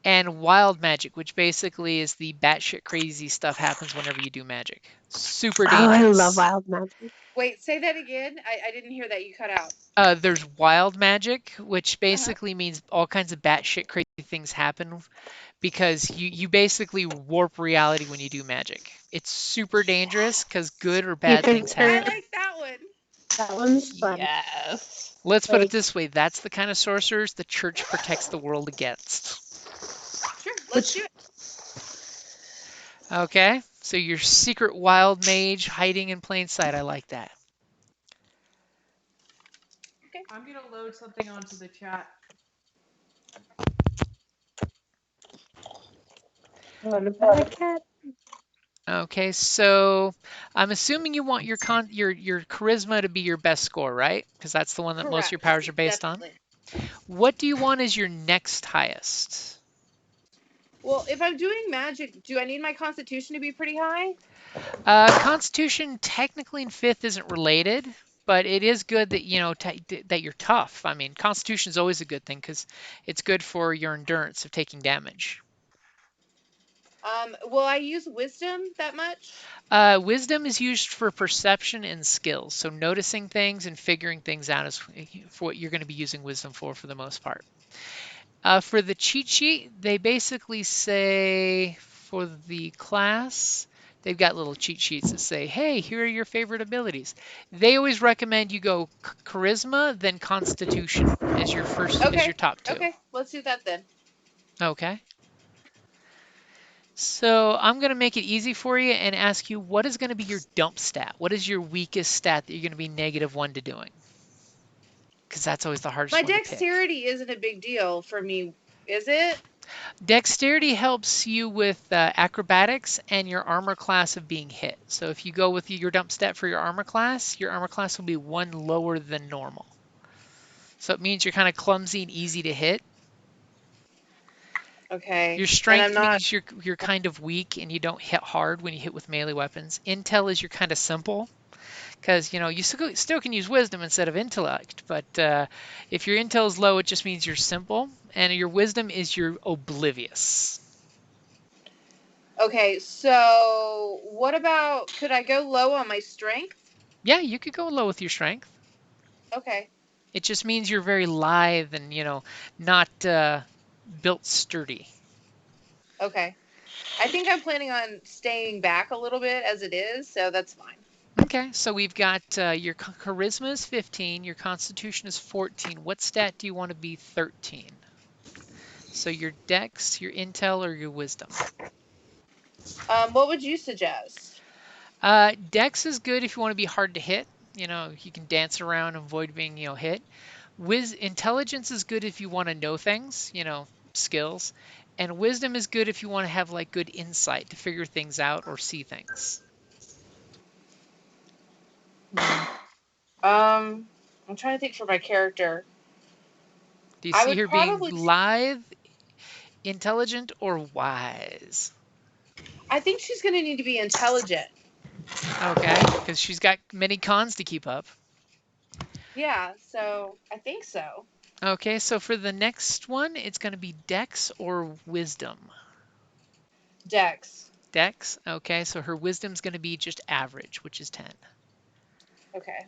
And Wild Magic, which basically is the batshit crazy stuff happens whenever you do magic. Super dangerous.
Oh, I love wild magic.
Wait, say that again. I didn't hear that. You cut out.
There's Wild Magic, which basically means all kinds of batshit crazy things happen because you basically warp reality when you do magic. It's super dangerous because good or bad
can
things
I
happen.
like that one.
That one's fun.
Yes.
Let's put it
Like-
this way. That's the kind of sorcerers the church protects the world against.
Sure, let's do it.
Okay, so your secret wild mage hiding in plain sight. I like that.
I'm gonna load something onto the chat.
What about a cat?
Okay, so I'm assuming you want your charisma to be your best score, right? Because that's the one that most of your
Correct.
powers are based on.
Definitely.
What do you want as your next highest?
Well, if I'm doing magic, do I need my constitution to be pretty high?
Constitution technically in 5th isn't related, but it is good that that you're tough. I mean, Constitution is always a good thing because it's good for your endurance of taking damage.
Will I use wisdom that much?
Wisdom is used for perception and skills, so noticing things and figuring things out is for what you're going to be using wisdom for the most part. For the cheat sheet, they basically say for the class, they've got little cheat sheets that say, hey, here are your favorite abilities. They always recommend you go charisma, then constitution as your as your top 2.
Okay, let's do that then.
Okay. So I'm going to make it easy for you and ask you, what is going to be your dump stat? What is your weakest stat that you're going to be -1 to doing? Because that's always the hardest one
My
to pick.
dexterity isn't a big deal for me, is it?
Dexterity helps you with acrobatics and your armor class of being hit. So if you go with your dump stat for your armor class will be 1 lower than normal. So it means you're kind of clumsy and easy to hit.
Okay.
Your strength means you're kind of weak and you don't hit hard when you hit with melee weapons. Intel is you're kind of simple because you still can use wisdom instead of intellect. But if your intel is low, it just means you're simple, and your wisdom is you're oblivious.
Okay, so what about, could I go low on my strength?
Yeah, you could go low with your strength.
Okay.
It just means you're very lithe and not built sturdy.
Okay. I think I'm planning on staying back a little bit as it is, so that's fine.
Okay, so we've got your charisma is 15, your constitution is 14. What stat do you want to be 13? So your dex, your intel, or your wisdom?
What would you suggest?
Dex is good if you want to be hard to hit. You know, you can dance around and avoid being, hit. Intelligence is good if you want to know things, skills. And wisdom is good if you want to have like good insight to figure things out or see things.
I'm trying to think for my character.
Do you
I
see
would
her being
probably.
lithe, intelligent, or wise?
I think she's going to need to be intelligent.
Okay, because she's got many cons to keep up.
Yeah, so I think so.
Okay, so for the next one, it's going to be dex or wisdom.
Dex.
Dex, okay, so her wisdom's going to be just average, which is 10.
Okay.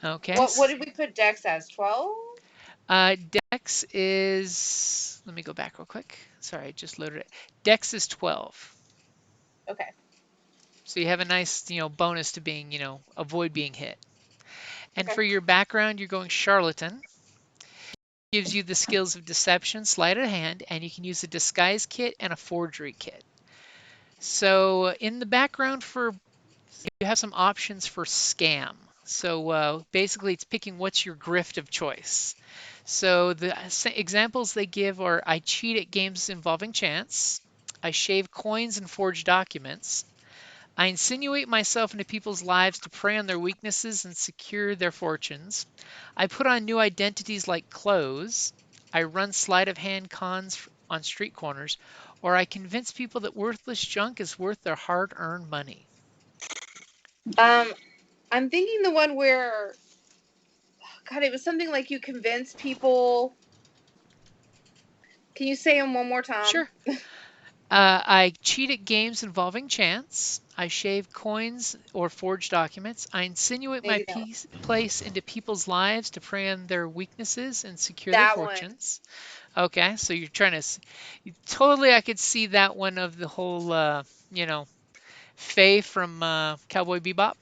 Okay.
What did we put Dex as? 12?
Dex is, let me go back real quick. Sorry, I just loaded it. Dex is 12.
Okay.
So you have a nice, bonus to being, avoid being hit. And
Okay.
for your background, you're going charlatan. Gives you the skills of deception, sleight of hand, and you can use a disguise kit and a forgery kit. So in the background you have some options for scam. So basically it's picking what's your grift of choice. So the examples they give are I cheat at games involving chance, I shave coins and forge documents, I insinuate myself into people's lives to prey on their weaknesses and secure their fortunes, I put on new identities like clothes, I run sleight of hand cons on street corners, or I convince people that worthless junk is worth their hard-earned money.
I'm thinking the one where, God, it was something like you convince people. Can you say them one more time?
Sure. I cheat at games involving chance. I shave coins or forge documents. I insinuate my
Maybe
place into people's lives to prey on their weaknesses and secure their
that one.
fortunes. Okay, so you're trying to totally. I could see that one of the whole, Faye from Cowboy Bebop.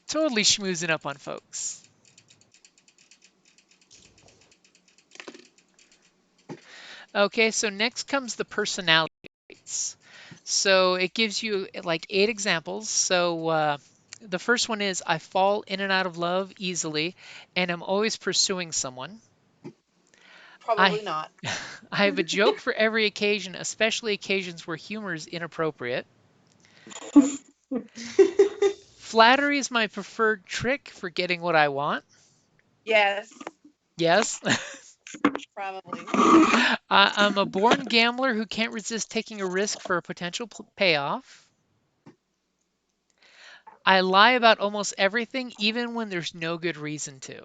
Totally schmoozing up on folks. Okay, so next comes the personality traits. So it gives you like 8 examples. So the first one is I fall in and out of love easily and I'm always pursuing someone.
Probably not.
I have a joke for every occasion, especially occasions where humor is inappropriate. Flattery is my preferred trick for getting what I want.
Yes.
Yes.
Probably.
I'm a born gambler who can't resist taking a risk for a potential payoff. I lie about almost everything, even when there's no good reason to.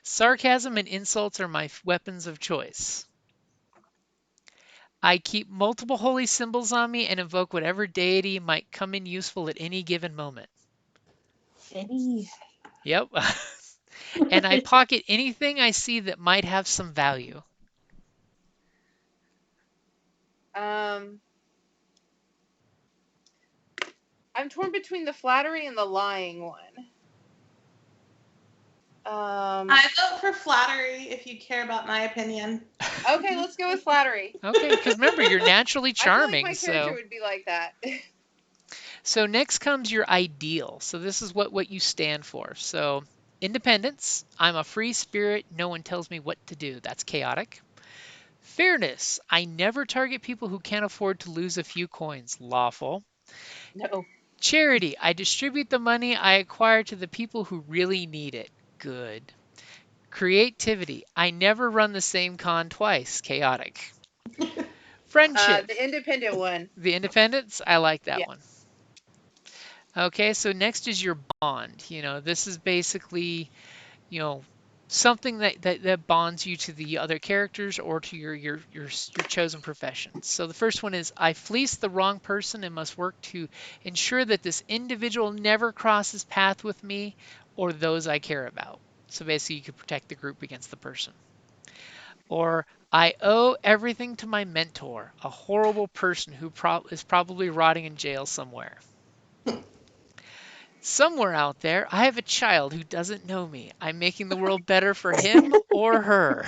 Sarcasm and insults are my weapons of choice. I keep multiple holy symbols on me and invoke whatever deity might come in useful at any given moment. Yep. And I pocket anything I see that might have some value.
I'm torn between the flattery and the lying one.
I vote for flattery if you care about my opinion.
Okay, let's go with flattery.
Okay, because remember, you're naturally charming.
I feel like my character would be like that.
So next comes your ideal. So this is what you stand for. So independence. I'm a free spirit. No one tells me what to do. That's chaotic. Fairness. I never target people who can't afford to lose a few coins. Lawful.
No.
Charity. I distribute the money I acquire to the people who really need it. Good. Creativity. I never run the same con twice. Chaotic. Friendship.
The independent one.
The independence. I like that
Yeah.
one. Okay, so next is your bond. This is basically, something that bonds you to the other characters or to your chosen profession. So the first one is I fleece the wrong person and must work to ensure that this individual never crosses path with me or those I care about. So basically you could protect the group against the person. Or I owe everything to my mentor, a horrible person who is probably rotting in jail somewhere. Somewhere out there, I have a child who doesn't know me. I'm making the world better for him or her.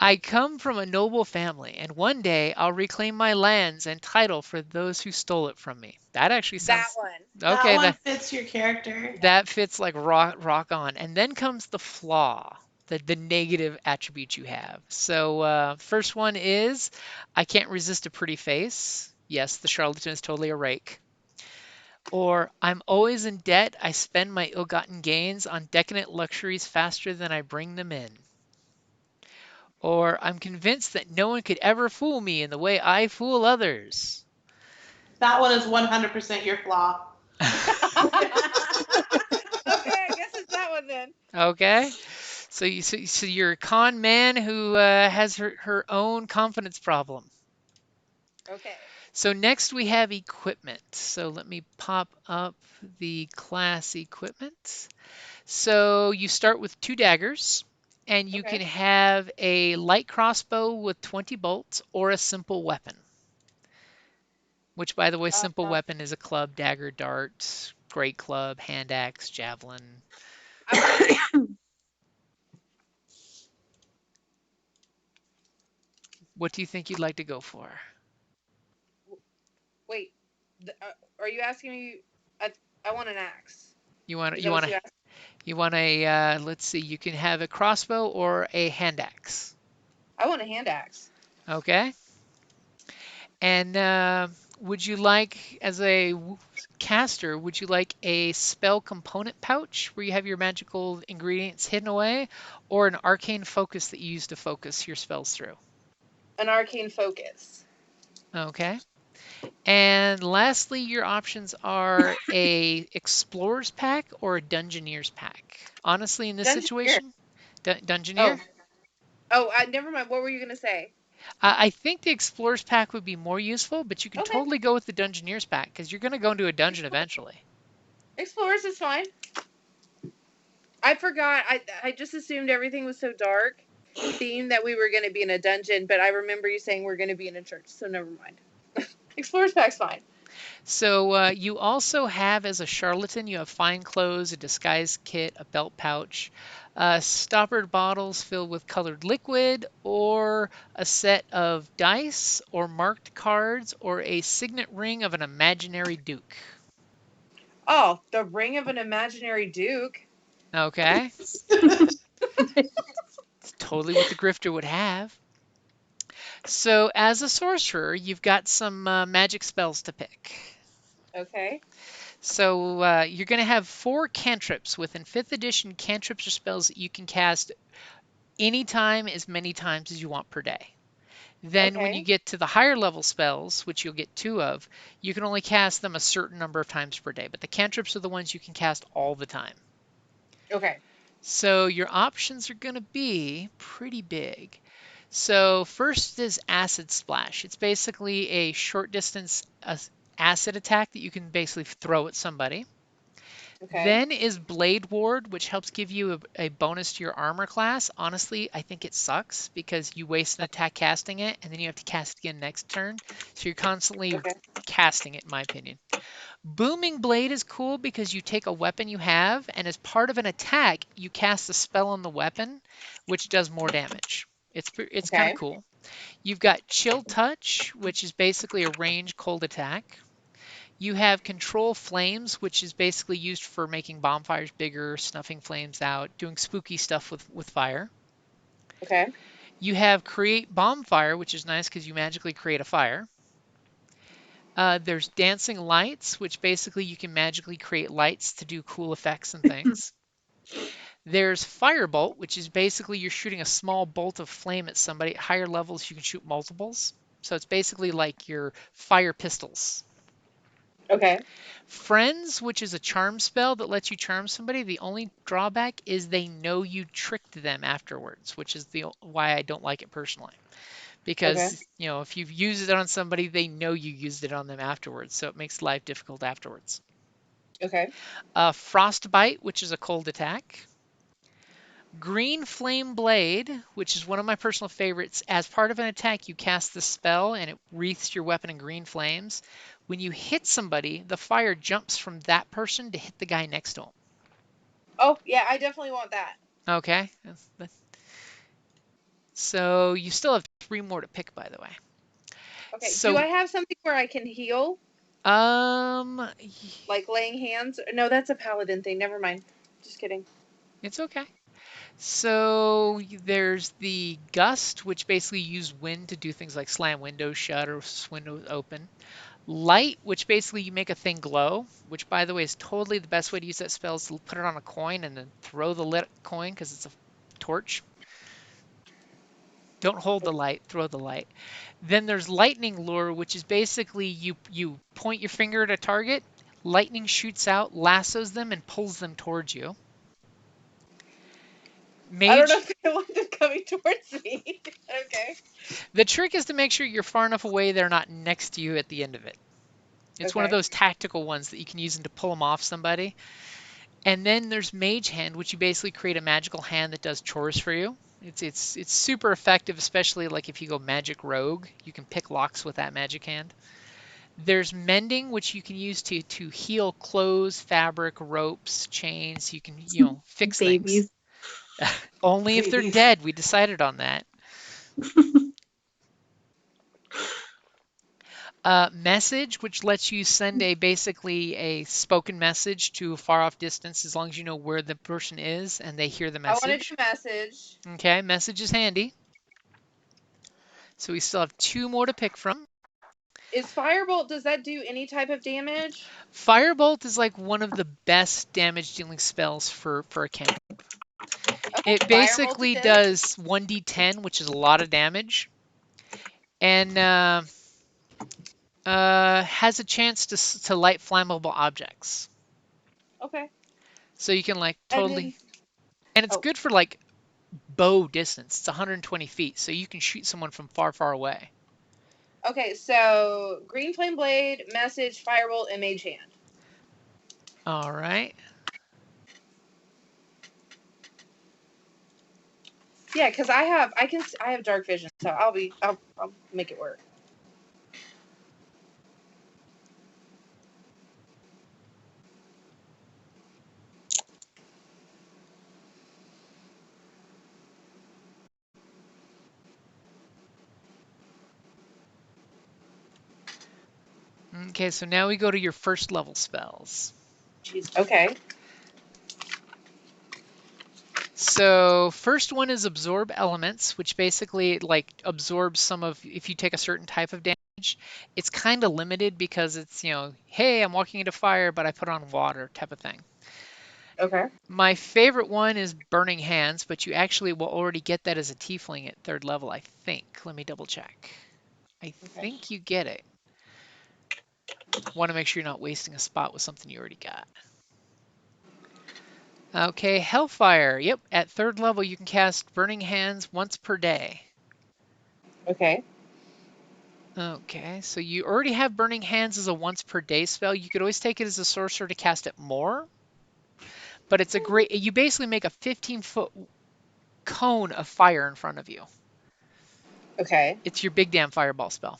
I come from a noble family, and one day I'll reclaim my lands and title for those who stole it from me. That actually
That
sounds
one.
That
okay.
one fits your character.
That fits like rock on. And then comes the flaw, the negative attribute you have. So first one is I can't resist a pretty face. Yes, the charlatan is totally a rake. Or I'm always in debt. I spend my ill-gotten gains on decadent luxuries faster than I bring them in. Or I'm convinced that no one could ever fool me in the way I fool others.
That one is 100% your flaw.
Okay, I guess it's that one then.
Okay. So you're a con man who has her own confidence problem.
Okay.
So next we have equipment. So let me pop up the class equipment. So you start with 2 daggers, and you can
Okay.
have a light crossbow with 20 bolts or a simple weapon. Which, by the way, simple weapon is a club, dagger, dart, great club, hand axe, javelin. What do you think you'd like to go for?
Wait, are you asking me? I want an axe.
You want
Is
you
that
want
what
a
you asked?
you want a let's see, you can have a crossbow or a hand axe.
I want a hand axe.
Okay. And would you like, as a caster, would you like a spell component pouch where you have your magical ingredients hidden away, or an arcane focus that you use to focus your spells through?
An arcane focus.
Okay. And lastly, your options are a explorer's pack or a dungeoneer's pack. Honestly, in this
Dungeoneer.
situation, dungeoneer.
Never mind. What were you gonna say?
I think the explorer's pack would be more useful, but you can
Okay.
totally go with the dungeoneer's pack because you're going to go into a dungeon eventually.
Explorers is fine. I forgot. I just assumed everything was so dark themed that we were gonna be in a dungeon, but I remember you saying we're gonna be in a church, so never mind. Explorers pack's fine.
So you also have, as a charlatan, you have fine clothes, a disguise kit, a belt pouch, stoppered bottles filled with colored liquid, or a set of dice, or marked cards, or a signet ring of an imaginary duke.
Oh, the ring of an imaginary duke.
Okay. It's totally what the grifter would have. So as a sorcerer, you've got some magic spells to pick.
Okay.
So you're going to have 4 cantrips. Within 5th edition, cantrips are spells that you can cast anytime, as many times as you want per day. Then when you
Okay.
get to the higher level spells, which you'll get 2 of, you can only cast them a certain number of times per day. But the cantrips are the ones you can cast all the time.
Okay.
So your options are going to be pretty big. So first is Acid Splash. It's basically a short distance acid attack that you can basically throw at somebody.
Okay.
Then is Blade Ward, which helps give you a bonus to your armor class. Honestly, I think it sucks because you waste an attack casting it, and then you have to cast it again next turn. So you're constantly casting it, in my opinion. Booming Blade is cool because you take a weapon you have, and as part of an attack, you cast a spell on the weapon, which does more damage. It's kind of cool. You've got Chill Touch, which is basically a range cold attack. You have Control Flames, which is basically used for making bonfires bigger, snuffing flames out, doing spooky stuff with fire.
Okay.
You have Create Bonfire, which is nice because you magically create a fire. There's Dancing Lights, which basically you can magically create lights to do cool effects and things. There's Firebolt, which is basically you're shooting a small bolt of flame at somebody. At higher levels, you can shoot multiples. So it's basically like your fire pistols.
Okay.
Friends, which is a charm spell that lets you charm somebody. The only drawback is they know you tricked them afterwards, which is why I don't like it personally. Because, if you've used it on somebody, they know you used it on them afterwards, so it makes life difficult afterwards.
Okay.
Frostbite, which is a cold attack. Green Flame Blade, which is one of my personal favorites. As part of an attack, you cast the spell and it wreaths your weapon in green flames. When you hit somebody, the fire jumps from that person to hit the guy next to him.
Oh, yeah, I definitely want that.
Okay. So you still have 3 more to pick, by the way.
Okay,
So,
do I have something where I can heal? Like laying hands? No, that's a paladin thing. Never mind. Just kidding.
It's okay. So there's the gust, which basically use wind to do things like slam windows shut or windows open. Light, which basically you make a thing glow, which by the way is totally the best way to use that spell is to put it on a coin and then throw the lit coin because it's a torch. Don't hold the light, throw the light. Then there's lightning lure, which is basically you point your finger at a target, lightning shoots out, lassos them, and pulls them towards you.
I don't
Mage,
know if I want them coming towards me. Okay.
the trick is to make sure you're far enough away they're not next to you at the end of it. It's one of
Okay.
those tactical ones that you can use to pull them off somebody. And then there's Mage Hand, which you basically create a magical hand that does chores for you. It's super effective, especially like if you go Magic Rogue, you can pick locks with that magic hand. There's Mending, which you can use to heal clothes, fabric, ropes, chains. You can, fix
Babies.
things. Only if they're
Babies.
dead. We decided on that. Message, which lets you send basically a spoken message to a far off distance as long as you know where the person is and they hear the
I want to
message.
do message.
Okay, message is handy. So we still have 2 more to pick from.
Is Firebolt, does that do any type of damage?
Firebolt is like one of the best damage dealing spells for a camp.
Okay,
It basically does 1d10, which is a lot of damage, and has a chance to light flammable objects.
Okay.
So you can like
And
totally, and it's good for like bow distance. It's 120 feet, so you can shoot someone from far, far away.
Okay, so Green Flame Blade, Message, Firebolt, and Mage Hand.
All right.
Yeah, because I have dark vision, so I'll make it work.
Okay, so now we go to your first level spells.
Jeez. Okay.
So first one is absorb elements, which basically like absorbs some of, if you take a certain type of damage, it's kind of limited because it's, hey, I'm walking into fire, but I put on water type of thing.
Okay.
My favorite one is burning hands, but you actually will already get that as a tiefling at 3rd level, I think. Let me double check. I think you get it. Want to make sure you're not wasting a spot with something you already got. Okay, Hellfire. Yep, at 3rd level you can cast Burning Hands once per day.
Okay.
Okay, so you already have Burning Hands as a once per day spell. You could always take it as a sorcerer to cast it more. But it's you basically make a 15-foot cone of fire in front of you.
Okay.
It's your big damn fireball spell.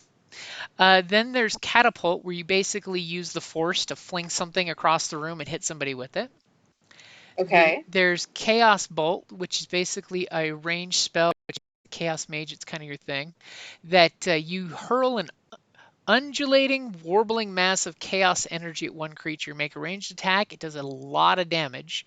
Then there's Catapult, where you basically use the force to fling something across the room and hit somebody with it.
Okay.
There's Chaos Bolt, which is basically a ranged spell, which is Chaos Mage, it's kind of your thing, that you hurl an undulating, warbling mass of chaos energy at one creature. Make a ranged attack. It does a lot of damage.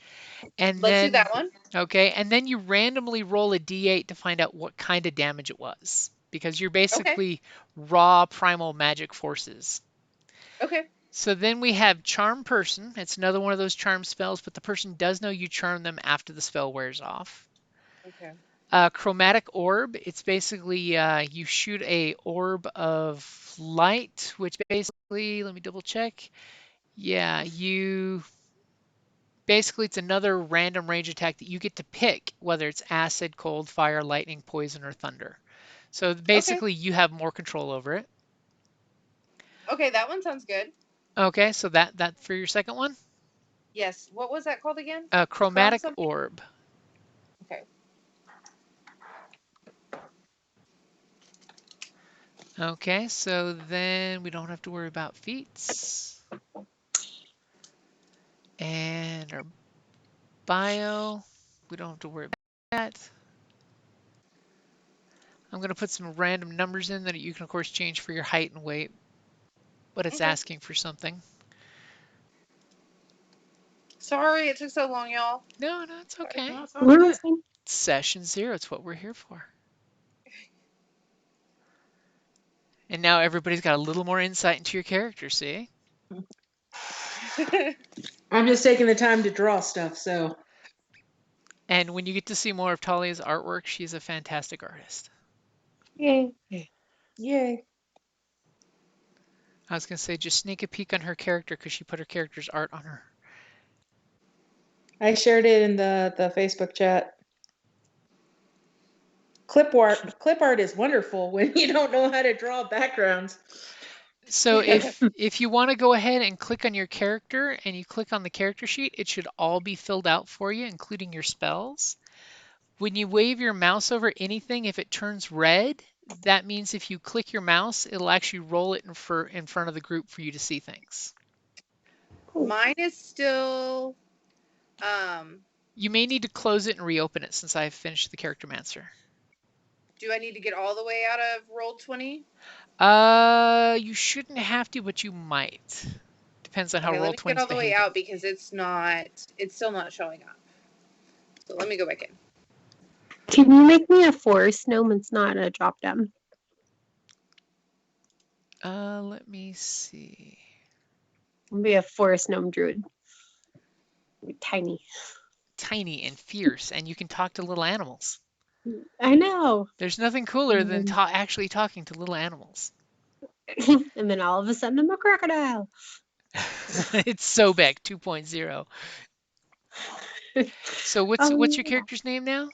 And
Let's
then,
do that one.
Okay, and then you randomly roll a d8 to find out what kind of damage it was, because you're basically raw primal magic forces.
Okay.
So then we have Charm Person. It's another one of those charm spells, but the person does know you charm them after the spell wears off.
Okay.
Chromatic Orb. It's basically you shoot a orb of light, which basically, let me double check. Yeah, basically it's another random range attack that you get to pick, whether it's acid, cold, fire, lightning, poison, or thunder. So basically you have more control over it.
Okay, that one sounds good.
Okay, so that for your second one?
Yes. What was that called again?
Chromatic Orb.
Okay.
Okay, so then we don't have to worry about feats. And our bio, we don't have to worry about that. I'm going to put some random numbers in that you can, of course, change for your height and weight, but it's
Okay.
asking for something.
Sorry it took so long, y'all.
No, it's okay.
No, it's all
No,
good.
it's fine.
Session 0, it's what we're here for. And now everybody's got a little more insight into your character, see?
I'm just taking the time to draw stuff, so.
And when you get to see more of Talia's artwork, she's a fantastic artist.
Yay.
Yay.
I was going to say, just sneak a peek on her character because she put her character's art on her.
I shared it in the Facebook chat. Clip art is wonderful when you don't know how to draw backgrounds.
So if you want to go ahead and click on your character and you click on the character sheet, it should all be filled out for you, including your spells. When you wave your mouse over anything, if it turns red, that means if you click your mouse, it'll actually roll it in front of the group for you to see things.
Mine is still
You may need to close it and reopen it since I've finished the Character Mancer.
do I need to get all the way out of Roll20?
You shouldn't have to, but you might. Depends on how
Okay, let me
Roll20's
get all the way
behaving.
out because it's still not showing up. So let me go back in.
Can you make me a forest gnome? It's not a drop down.
Let me see.
I'll be a forest gnome druid. Tiny.
Tiny and fierce, and you can talk to little animals.
I know.
There's nothing cooler than actually talking to little animals.
And then all of a sudden I'm a crocodile.
It's so big, 2.0. So what's your character's name now?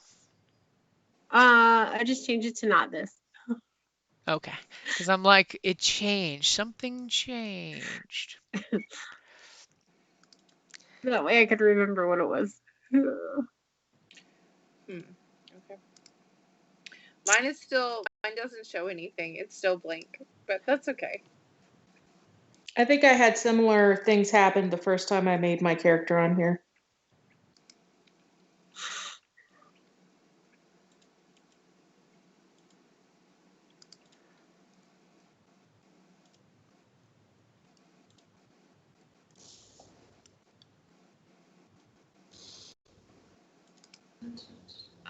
I just changed it to not this.
Okay, because I'm like, it changed. Something changed.
That way I could remember what it was.
Okay. Mine doesn't show anything. It's still blank, but that's okay.
I think I had similar things happen the first time I made my character on here.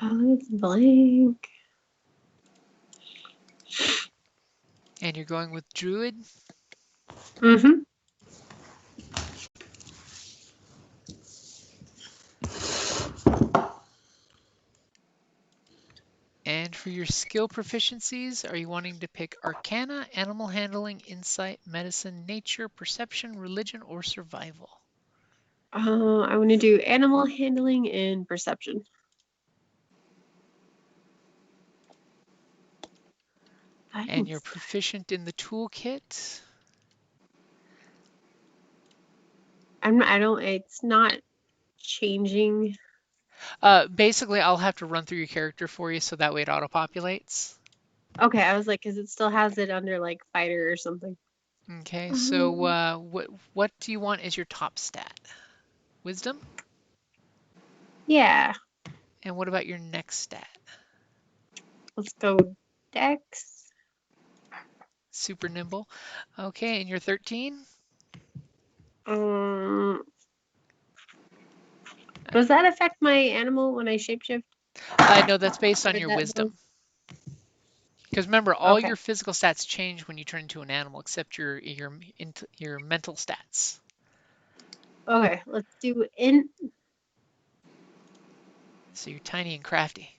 Oh, it's blank.
And you're going with Druid?
Mm-hmm.
And for your skill proficiencies, are you wanting to pick Arcana, Animal Handling, Insight, Medicine, Nature, Perception, Religion, or Survival?
I want to do animal handling and perception.
And you're proficient in the toolkit?
It's not changing.
Basically, I'll have to run through your character for you so that way it auto-populates.
Okay, I was like, because it still has it under like fighter or something.
Okay, so what do you want as your top stat? Wisdom?
Yeah.
And what about your next stat?
Let's go Dex.
Super nimble. Okay, and you're 13?
Does that affect my animal when I shapeshift?
No, that's based on your wisdom. Because remember, all your physical stats change when you turn into an animal, except your mental stats.
Okay, let's do int.
So you're tiny and crafty.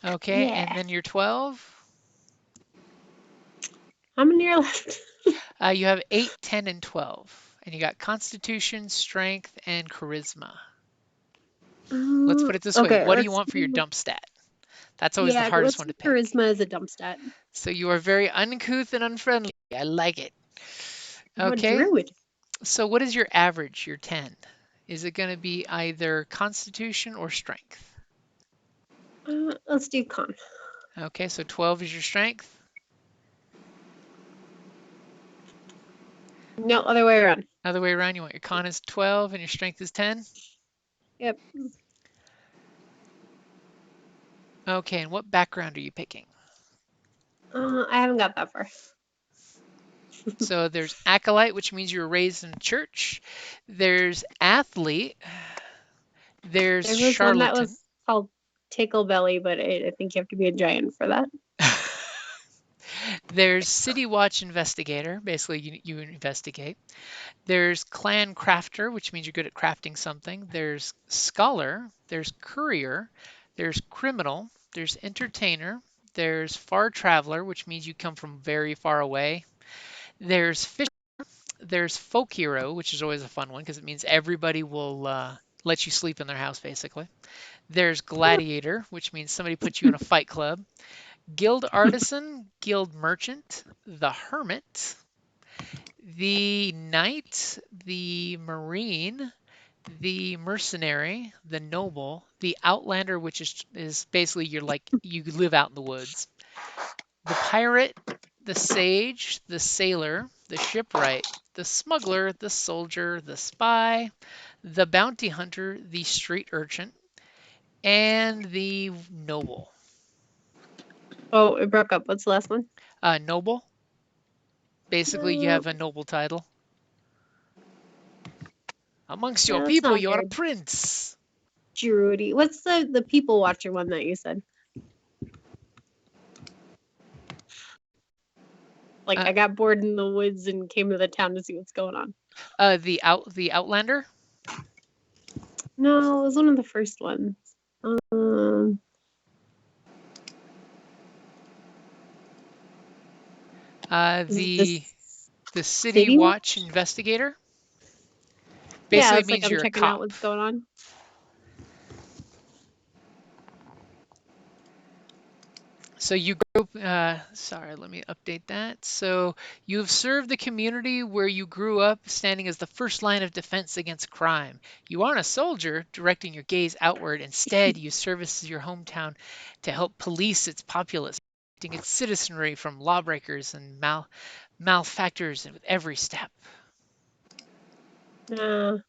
Okay,
Yeah.
and then you're 12?
How many are left?
You have 8, 10, and 12. And you got Constitution, Strength, and Charisma. Let's put it this way. What do you want for your dump stat? That's always the hardest one to pick.
Charisma is a dump stat.
So you are very uncouth and unfriendly. I like it. Okay.
Druid.
So what is your average, your 10? Is it going to be either Constitution or Strength?
Let's do con.
Okay, so 12 is your Strength.
No, other way around.
Other way around, you want your con is 12 and your strength is 10?
Yep.
Okay, and what background are you picking?
I haven't got that far.
So there's acolyte, which means you were raised in a church. There's athlete. There's
There was one that
charlatan.
was called Tickle Belly, but I think you have to be a giant for that.
There's City Watch Investigator. Basically, you investigate. There's Clan Crafter, which means you're good at crafting something. There's Scholar. There's Courier. There's Criminal. There's Entertainer. There's Far Traveler, which means you come from very far away. There's Fisher. There's Folk Hero, which is always a fun one because it means everybody will let you sleep in their house, basically. There's Gladiator, which means somebody puts you in a fight club. Guild Artisan, Guild Merchant, the Hermit, the Knight, the Marine, the Mercenary, the Noble, the Outlander, which is basically you live out in the woods, the Pirate, the Sage, the Sailor, the Shipwright, the Smuggler, the Soldier, the Spy, the Bounty Hunter, the Street Urchin, and the Noble.
Oh, it broke up. What's the last one?
Noble. Basically, you have a noble title. Amongst your
that's
people,
not
you're a
weird.
prince.
Druidy. What's the people watcher one that you said? Like I got bored in the woods and came to the town to see what's going on.
The Outlander.
No, it was one of the first ones.
The City Watch Investigator. Basically,
yeah, it's
means
like I'm
you're
checking
a cop.
out what's going on.
So you grew sorry, let me update that. So you've served the community where you grew up, standing as the first line of defense against crime. You aren't a soldier, directing your gaze outward. Instead, you service your hometown to help police its populace, protecting its citizenry from lawbreakers and malefactors with every step.
No,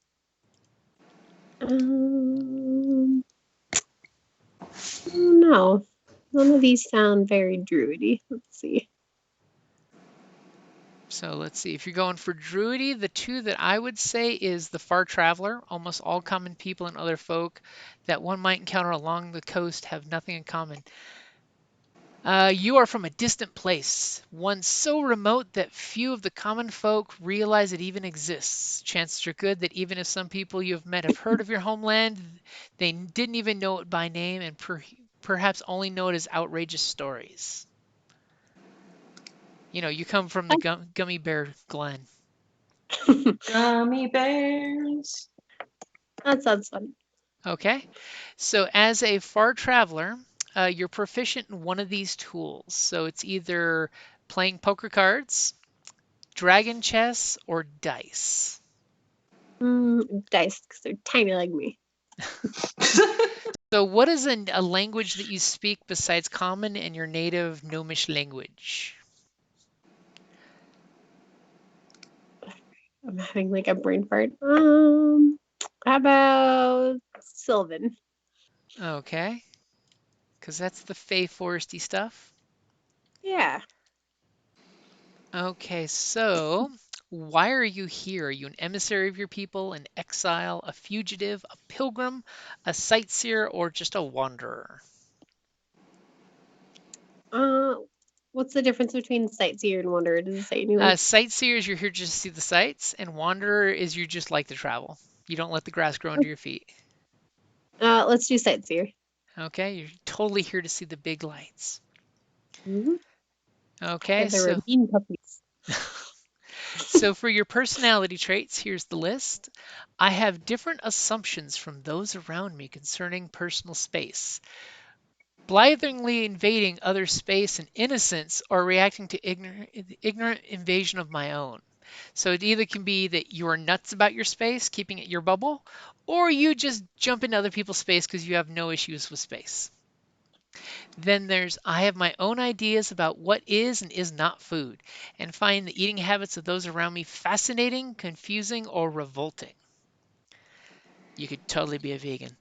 none of these sound very druidy. Let's see.
So let's see. If you're going for druidy, the two that I would say is the Far Traveler. Almost all common people and other folk that one might encounter along the coast have nothing in common. You are from a distant place, one so remote that few of the common folk realize it even exists. Chances are good that even if some people you have met have heard of your homeland, they didn't even know it by name and perhaps only know it as outrageous stories. You know, you come from the Gummy Bear Glen.
Gummy bears.
That sounds fun.
Okay, so as a far traveler, you're proficient in one of these tools. So it's either playing poker cards, dragon chess, or dice.
Dice, because they're tiny like me.
So what is a language that you speak besides common and your native gnomish language?
I'm having like a brain fart. How about Sylvan?
Okay, because that's the Fey Foresty stuff.
Yeah.
Okay, so why are you here? Are you an emissary of your people, an exile, a fugitive, a pilgrim, a sightseer, or just a wanderer?
What's the difference between sightseer and wanderer? Does it say anywhere?
Sightseer is you're here just to see the sights, and wanderer is you just like to travel. You don't let the grass grow under your feet.
Let's do sightseer.
Okay, you're totally here to see the big lights.
Mm-hmm.
Okay,
There were bean puppies.
So for your personality traits, here's the list. I have different assumptions from those around me concerning personal space. Blithely invading other space in innocence or reacting to ignorant invasion of my own. So it either can be that you're nuts about your space, keeping it your bubble, or you just jump into other people's space because you have no issues with space. Then there's I have my own ideas about what is and is not food, and find the eating habits of those around me fascinating, confusing, or revolting. You could totally be a vegan.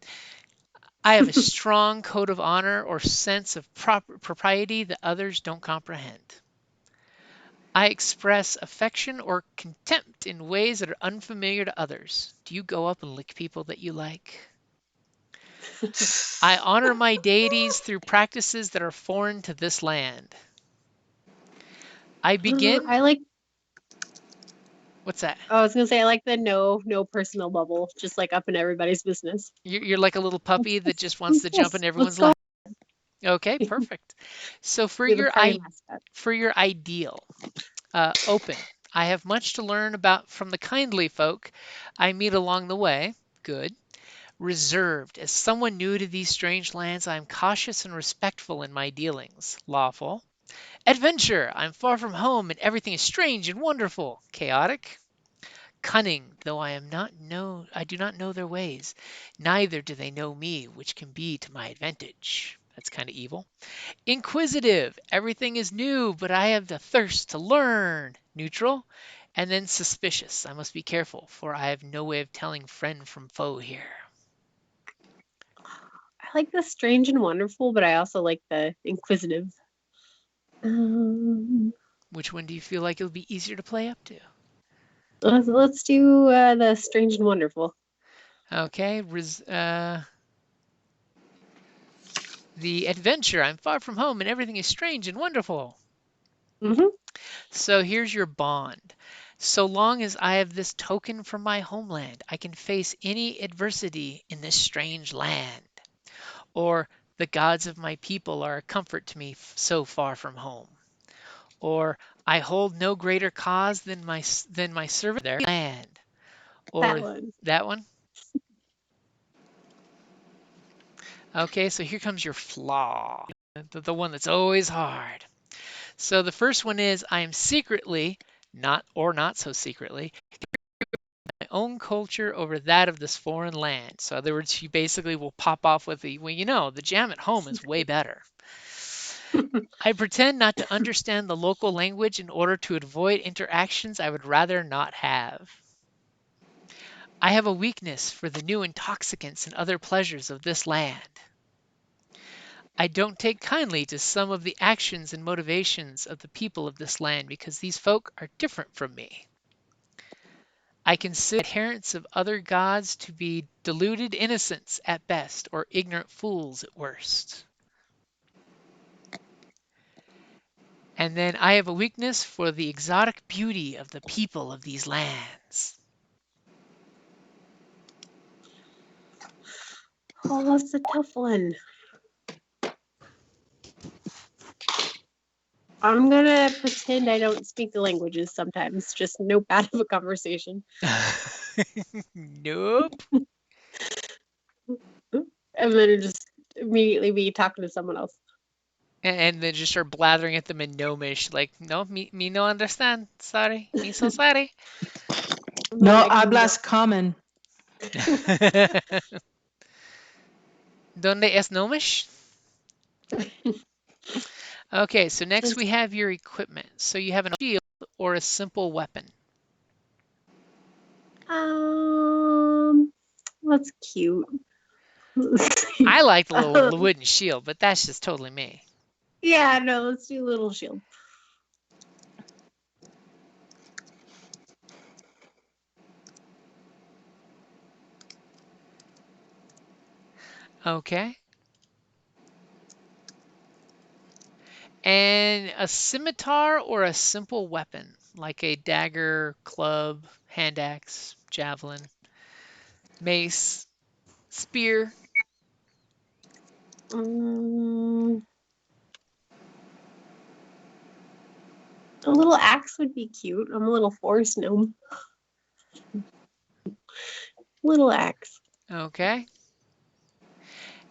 I have a strong code of honor or sense of propriety that others don't comprehend. I express affection or contempt in ways that are unfamiliar to others. Do you go up and lick people that you like? I honor my deities through practices that are foreign to this land. I begin.
I like.
What's that?
I was gonna say I like the no personal bubble, just like up in everybody's business.
You're like a little puppy that just wants to jump in
Yes,
everyone's
let's go.
lap. Okay, perfect. So
Be the party mascot.
for your ideal, open. I have much to learn about from the kindly folk I meet along the way. Good. Reserved. As someone new to these strange lands, I am cautious and respectful in my dealings. Lawful. Adventure. I'm far from home and everything is strange and wonderful. Chaotic. Cunning, though I do not know their ways. Neither do they know me, which can be to my advantage. That's kind of evil. Inquisitive. Everything is new, but I have the thirst to learn. Neutral. And then suspicious. I must be careful, for I have no way of telling friend from foe here.
I like the strange and wonderful, but I also like the inquisitive.
Which one do you feel like it'll be easier to play up to?
Let's do the strange and wonderful.
Okay. The adventure. I'm far from home and everything is strange and wonderful.
Mm-hmm.
So here's your bond. So long as I have this token from my homeland, I can face any adversity in this strange land. Or the gods of my people are a comfort to me so far from home. Or I hold no greater cause than my servant their land.
That
Or
one.
that one. Okay, so here comes your flaw, the one that's always hard. So the first one is I am secretly, not so secretly, my own culture over that of this foreign land. So in other words, you basically will pop off with the jam at home is way better. I pretend not to understand the local language in order to avoid interactions I would rather not have. I have a weakness for the new intoxicants and other pleasures of this land. I don't take kindly to some of the actions and motivations of the people of this land because these folk are different from me. I consider adherents of other gods to be deluded innocents at best or ignorant fools at worst. And then I have a weakness for the exotic beauty of the people of these lands.
Oh, that's a tough one. I'm gonna pretend I don't speak the languages sometimes. Just no bad of a conversation.
Nope.
And then just immediately be talking to someone else.
And then just start blathering at them in Gnomish, like, no, me no understand. Sorry, me so sorry.
No hablas common.
Donde es Gnomish? Okay, so next we have your equipment. So you have a shield or a simple weapon.
That's cute.
I like the little wooden shield, but that's just totally me.
Yeah, no, let's do a little shield.
Okay. And a scimitar or a simple weapon, like a dagger, club, hand axe, javelin, mace, spear.
A little axe would be cute. I'm a little forest gnome. Little axe.
Okay.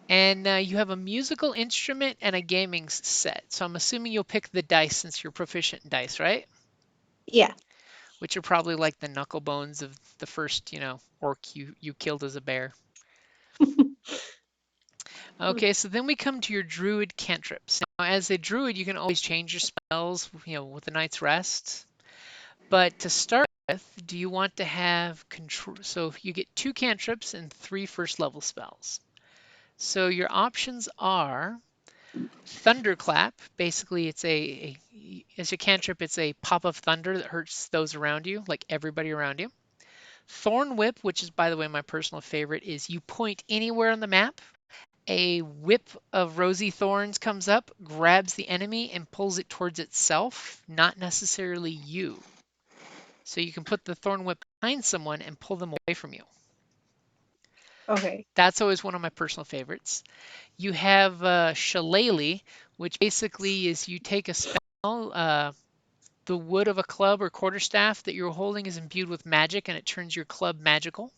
And you have a musical instrument and a gaming set. So I'm assuming you'll pick the dice since you're proficient in dice, right?
Yeah.
Which are probably like the knuckle bones of the first, orc you killed as a bear. Okay, so then we come to your druid cantrips. Now, as a druid, you can always change your spells, with a night's rest. But to start with, do you want to have control? So you get 2 cantrips and 3 first level spells. So your options are Thunderclap. Basically, it's as a cantrip, it's a pop of thunder that hurts those around you, like everybody around you. Thorn Whip, which is, by the way, my personal favorite, is you point anywhere on the map, a whip of rosy thorns comes up, grabs the enemy, and pulls it towards itself, not necessarily you. So you can put the thorn whip behind someone and pull them away from you.
Okay.
That's always one of my personal favorites. You have Shillelagh, which basically is you take a spell, the wood of a club or quarterstaff that you're holding is imbued with magic, and it turns your club magical.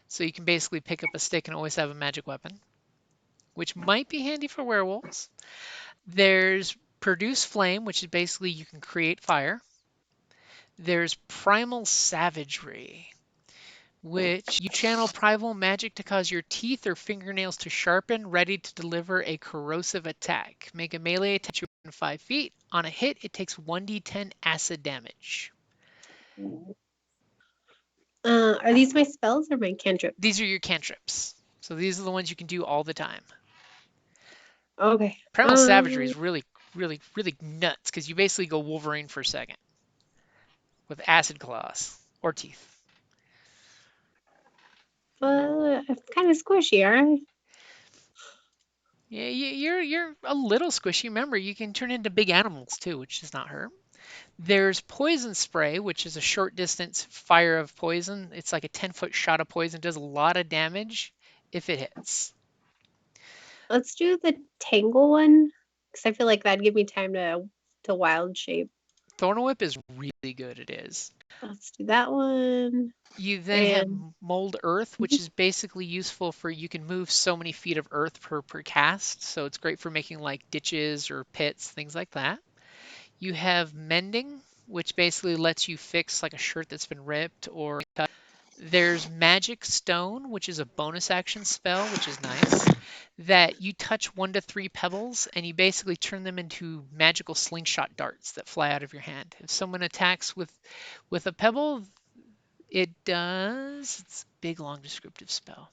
So you can basically pick up a stick and always have a magic weapon, which might be handy for werewolves. There's Produce Flame, which is basically you can create fire. There's Primal Savagery, which you channel primal magic to cause your teeth or fingernails to sharpen, ready to deliver a corrosive attack. Make a melee attack within 5 feet. On a hit, it takes 1d10 acid damage.
Are these my spells or my cantrips?
These are your cantrips. So these are the ones you can do all the time.
Okay.
Primal Savagery is really, really, really nuts because you basically go Wolverine for a second with acid claws or teeth.
It's kind of squishy, aren't
Yeah, you're a little squishy. Remember, you can turn into big animals too, which does not hurt. There's Poison Spray, which is a short distance fire of poison. It's like a 10-foot shot of poison. It does a lot of damage if it hits.
Let's do the Tangle one because I feel like that'd give me time to wild shape.
Thorn Whip is really good. It is.
Let's do that one.
You then have
And
Mold Earth, which is basically useful for you can move so many feet of earth per cast. So it's great for making like ditches or pits, things like that. You have Mending, which basically lets you fix like a shirt that's been ripped or cut. There's Magic Stone, which is a bonus action spell, which is nice, that you touch 1 to 3 pebbles and you basically turn them into magical slingshot darts that fly out of your hand. If someone attacks with a pebble, it's a big, long, descriptive spell.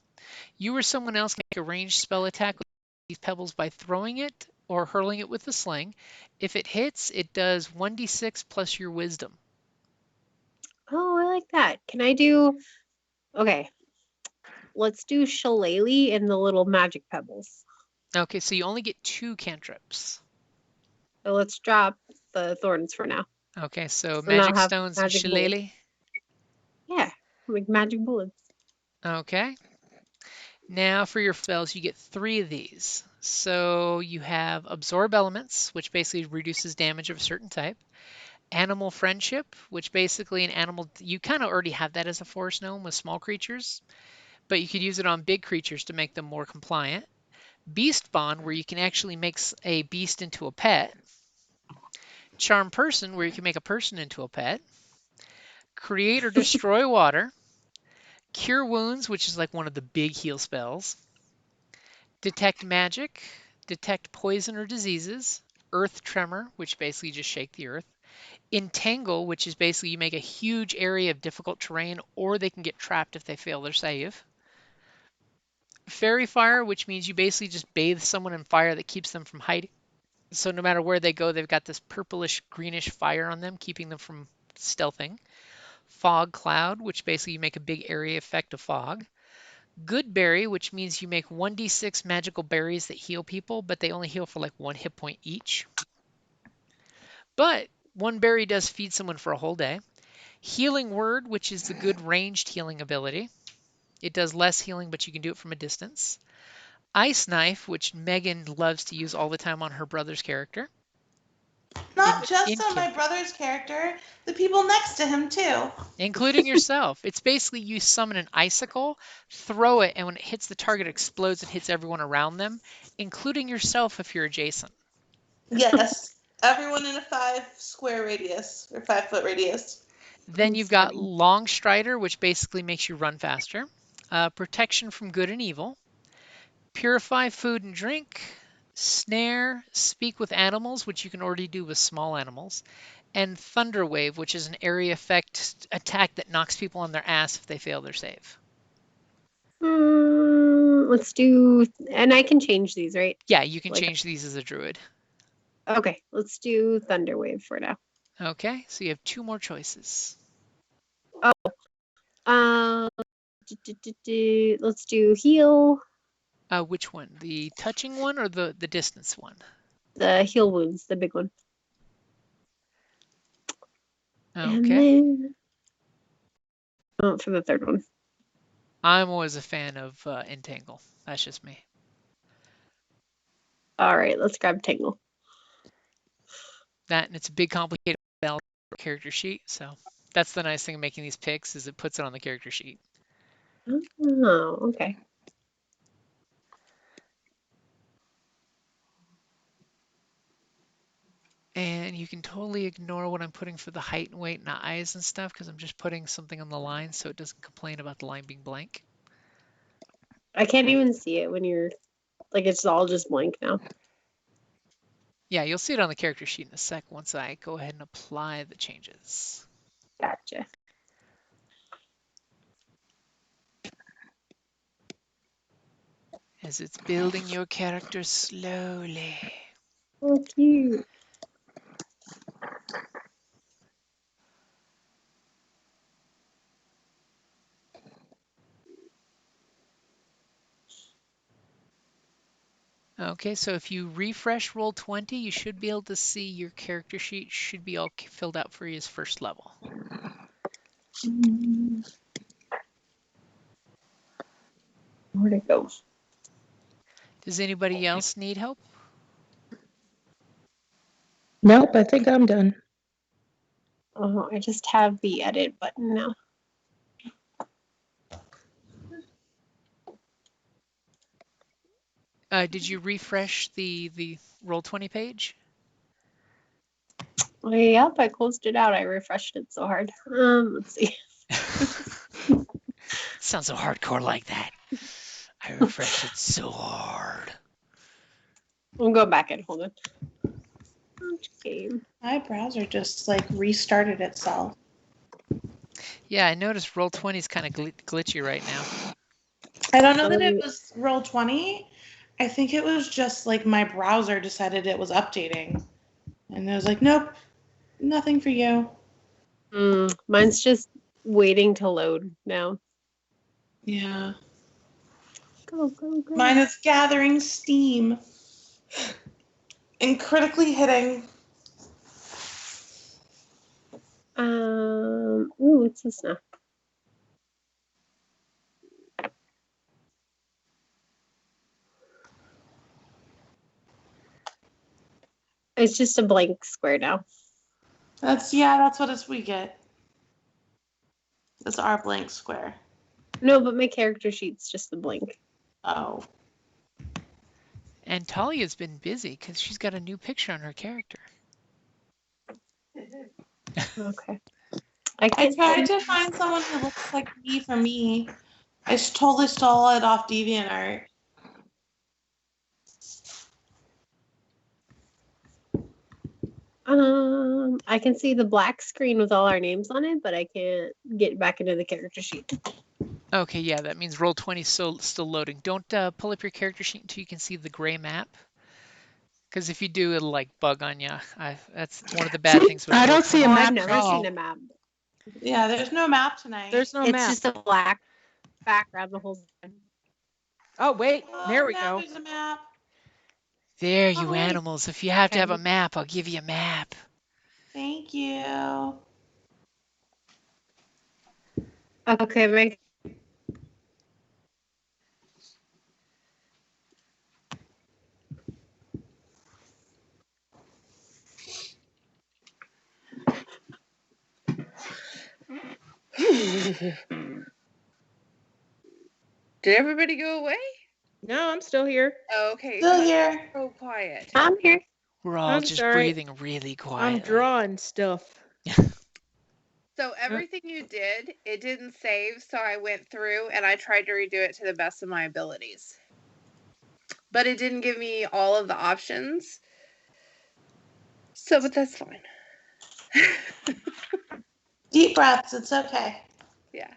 You or someone else can make a ranged spell attack with these pebbles by throwing it or hurling it with a sling. If it hits, it does 1d6 plus your wisdom.
oh, I like that. Can I do? Okay. Let's do Shillelagh and the little magic pebbles.
Okay, so you only get 2 cantrips.
So let's drop the thorns for now.
Okay, so
So now
Magic
have
Stones and
magic
Shillelagh.
Yeah, like magic bullets.
Okay. Now for your spells, you get 3 of these. So you have Absorb Elements, which basically reduces damage of a certain type. Animal Friendship, which basically you kind of already have that as a forest gnome with small creatures, but you could use it on big creatures to make them more compliant. Beast Bond, where you can actually make a beast into a pet. Charm Person, where you can make a person into a pet. Create or Destroy Water. Cure Wounds, which is like one of the big heal spells. Detect Magic. Detect Poison or Diseases. Earth Tremor, which basically just shake the earth. Entangle, which is basically you make a huge area of difficult terrain, or they can get trapped if they fail their save. Fairy Fire, which means you basically just bathe someone in fire that keeps them from hiding. So no matter where they go, they've got this purplish greenish fire on them, keeping them from stealthing. Fog Cloud, which basically you make a big area effect of fog. Good Berry, which means you make 1d6 magical berries that heal people, but they only heal for like 1 hit point each. But 1 berry does feed someone for a whole day. Healing Word, which is the good ranged healing ability. It does less healing, but you can do it from a distance. Ice Knife, which Megan loves to use all the time on her brother's character.
Not just on my brother's character, the people next to him too.
Including yourself. It's basically you summon an icicle, throw it, and when it hits the target, it explodes and hits everyone around them, including yourself if you're adjacent.
Yes, everyone in a 5-square radius or 5-foot radius.
Then you've got Long Strider, which basically makes you run faster. Protection from Good and Evil. purify food and drink, snare, speak with animals, which you can already do with small animals, and thunder wave, which is an area effect attack that knocks people on their ass if they fail their save.
Let's do, and I can change these, right?
Yeah, you can
Like-
change these as a druid.
Okay, let's do Thunder Wave for now.
Okay, so you have 2 more choices.
Let's do Heal,
Which one? The touching one or the distance one?
the Heal Wounds, the big one. And
Okay.
then, for the third one.
I'm always a fan of Entangle. That's just me.
All right, let's grab Tangle.
That, and it's a big complicated character sheet, so that's the nice thing of making these picks is it puts it on the character sheet.
Oh, okay.
And you can totally ignore what I'm putting for the height and weight and eyes and stuff because I'm just putting something on the line so it doesn't complain about the line being blank.
I can't even see it when you're, like, it's all just blank now.
Yeah, you'll see it on the character sheet in a sec once I go ahead and apply the changes.
Gotcha.
As it's building your character slowly.
Oh, cute.
Okay, so if you refresh Roll20, you should be able to see your character sheet should be all filled out for his first level.
Where'd it go?
Does anybody else need help?
Nope, I think I'm done.
Oh, I just have the edit button now.
Did you refresh the Roll20 page?
Yep, I closed it out. I refreshed it so hard. Let's see.
Sounds so hardcore like that. I refreshed it so hard.
We'll go back and hold it. Launch game.
My browser just like restarted itself.
Yeah, I noticed Roll20 is kind of glitchy right now.
I don't know that it was Roll20. I think it was just like my browser decided it was updating. And it was like, nope, nothing for you.
Mine's just waiting to load now.
Yeah.
Go, go, go.
Mine is gathering steam and critically hitting.
Ooh, what's this now? It's just a blank square now.
That's what we get. That's our blank square.
No, but my character sheet's just a blank.
Oh.
And Talia's been busy because she's got a new picture on her character.
Okay.
I tried to find someone who looks like me for me. I totally stole it off DeviantArt.
I can see the black screen with all our names on it, but I can't get back into the character sheet.
Okay, yeah, that means Roll20 is still loading. Don't pull up your character sheet until you can see the gray map. Because if you do, it'll like bug on you. That's one of the bad things with
I don't see a
Oh,
map.
I've never seen a map.
Yeah, there's no map tonight.
There's no
It's
map.
just a black background the whole time.
Oh, wait. There we
now
go.
There's a map.
There, you
wait.
animals. If you have to have a
Okay.
map, I'll give you a map.
Thank you.
Okay, my
Did everybody go away?
No, I'm still here.
Oh, okay.
Still here.
So quiet.
I'm here.
We're all
I'm
just
sorry.
breathing really quietly.
I'm drawing stuff.
So everything you did, it didn't save, so I went through and I tried to redo it to the best of my abilities. but it didn't give me all of the options. So, but that's fine.
Deep breaths. It's okay.
Yeah.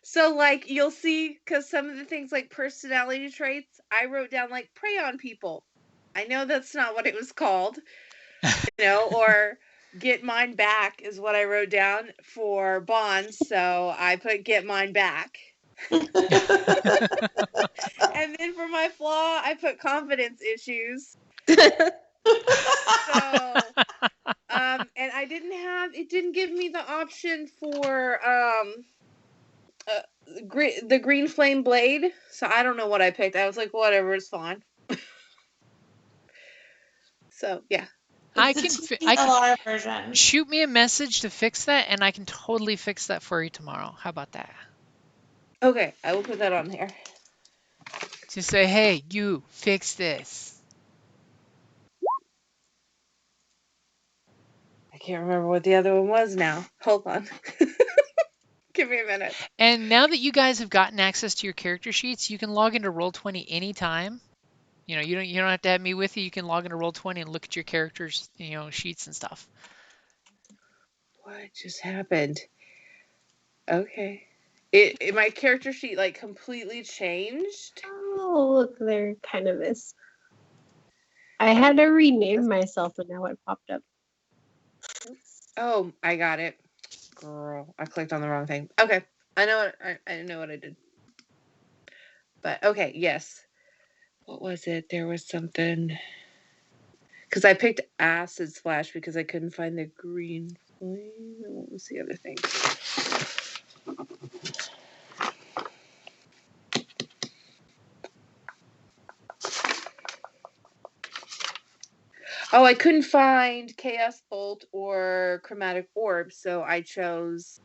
So, like, you'll see, because some of the things like personality traits, I wrote down like prey on people. I know that's not what it was called, or get mine back is what I wrote down for bonds. So I put get mine back. And then for my flaw, I put confidence issues. So, and it didn't give me the option for the green flame blade. So I don't know what I picked. I was like, whatever, it's fine. So yeah.
I
It's
can
the TLR version.
shoot me a message to fix that, and I can totally fix that for you tomorrow. How about that?
Okay, I will put that on here.
Just say, hey, you fix this.
I can't remember what the other one was now. Hold on. Give me a minute.
And now that you guys have gotten access to your character sheets, you can log into Roll20 anytime. You don't have to have me with you. You can log into Roll20 and look at your characters, sheets and stuff.
What just happened? Okay. My character sheet like completely changed.
Oh, look, there kind of is. I had to rename myself and now it popped up.
Oh, I got it. Girl, I clicked on the wrong thing. Okay. I know what I did. But okay, yes. What was it? There was something. Because I picked acid splash because I couldn't find the green flame. What was the other thing? Oh, I couldn't find Chaos Bolt or Chromatic Orb, so I chose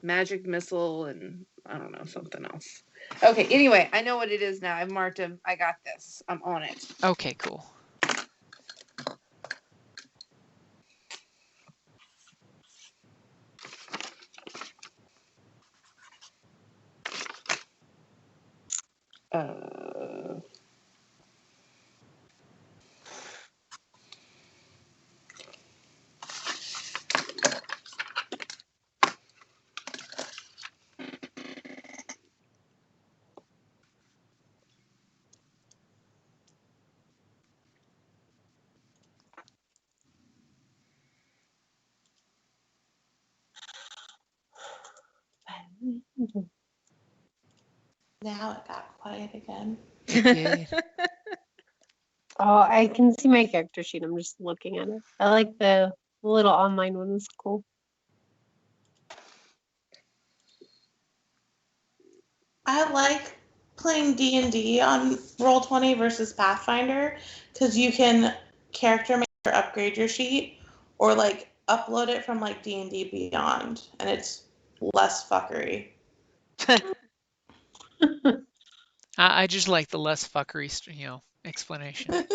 Magic Missile and I don't know, something else. Okay, anyway, I know what it is now. I've marked them. I got this. I'm on it.
Okay, cool.
Now it got quiet again.
Okay.
Oh, I can see my character sheet. I'm just looking at it. I like the little online one. It's cool.
I like playing D&D on Roll20 versus Pathfinder because you can character make or upgrade your sheet or like upload it from like D&D Beyond and it's less fuckery.
I just like the less fuckery, explanation.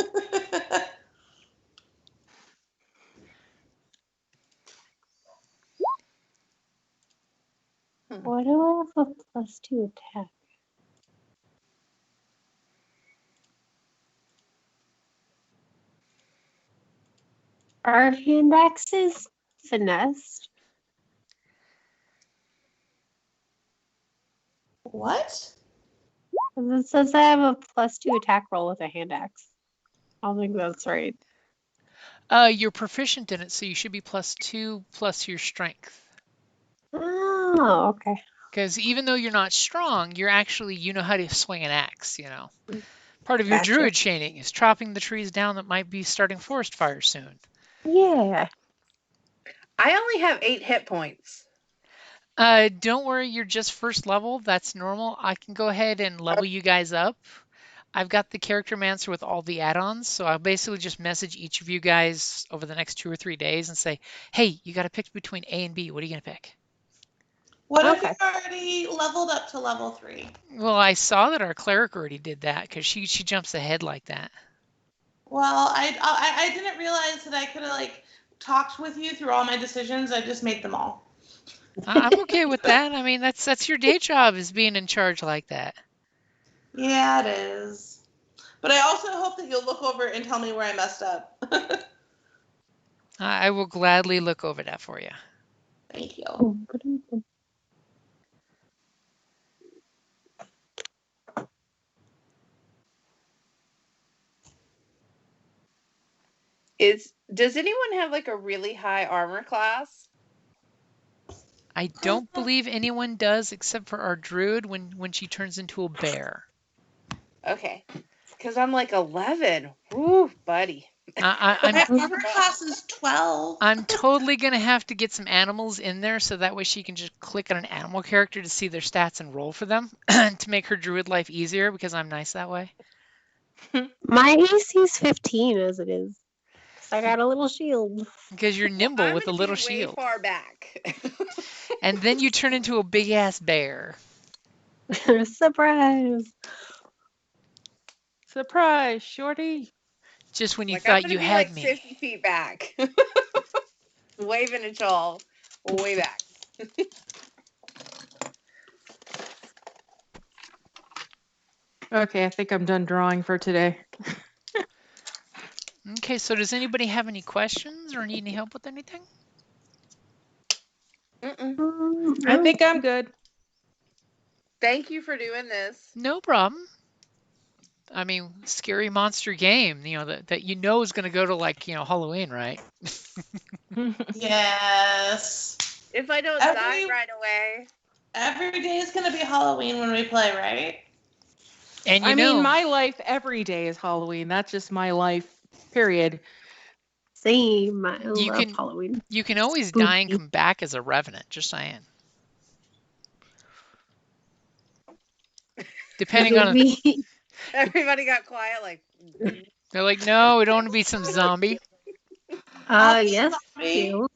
Why do I have a +2 attack? Are hand axes finessed?
What?
'Cause it says I have a +2 attack roll with a hand axe. I don't think that's right.
You're proficient in it, so you should be +2 plus your strength.
Oh, okay.
Because even though you're not strong, you know how to swing an axe, Part of your
Gotcha.
druid chaining is chopping the trees down that might be starting forest fires soon.
Yeah.
I only have 8 hit points.
Don't worry, you're just first level. That's normal. I can go ahead and level you guys up. I've got the Character Mancer with all the add-ons, so I'll basically just message each of you guys over the next 2 or 3 days and say, hey, you got to pick between A and B. What are you going to pick?
What if
Okay.
you've already leveled up to level 3?
Well, I saw that our cleric already did that because she jumps ahead like that.
Well, I didn't realize that I could have like talked with you through all my decisions. I just made them all.
I'm okay with that. I mean, that's your day job is being in charge like that.
Yeah, it is. But I also hope that you'll look over it and tell me where I messed up.
I will gladly look over that for you.
Thank you.
Does anyone have like a really high armor class?
I don't believe anyone does except for our druid when she turns into a bear.
Okay. Because I'm like 11. Woo, buddy.
My armor class is 12.
I'm totally going to have to get some animals in there so that way she can just click on an animal character to see their stats and roll for them to make her druid life easier because I'm nice that way.
My AC is 15 as it is. 'Cause I got a little shield.
Because you're nimble
I'm
with a
gonna
little
be
shield.
way far back.
And then you turn into a big ass bear.
Surprise!
Surprise, Shorty.
Just when you
Like I'm
thought
gonna
you
be
had
like
me.
50 feet back. Waving at y'all way back.
Okay, I think I'm done drawing for today.
Okay, so does anybody have any questions or need any help with anything?
I think I'm good.
Thank you for doing this.
No problem. I mean, scary monster game, that you know is going to go to like, Halloween, right?
Yes.
If I don't die right away.
Every day is going to be Halloween when we play, right?
And
I mean, my life every day is Halloween. That's just my life, period.
Same. I love Halloween.
You can always
Spooky.
die and come back as a revenant, just saying. Depending on
everybody got quiet like
they're like, no, we don't want to be some zombie.
Yes, you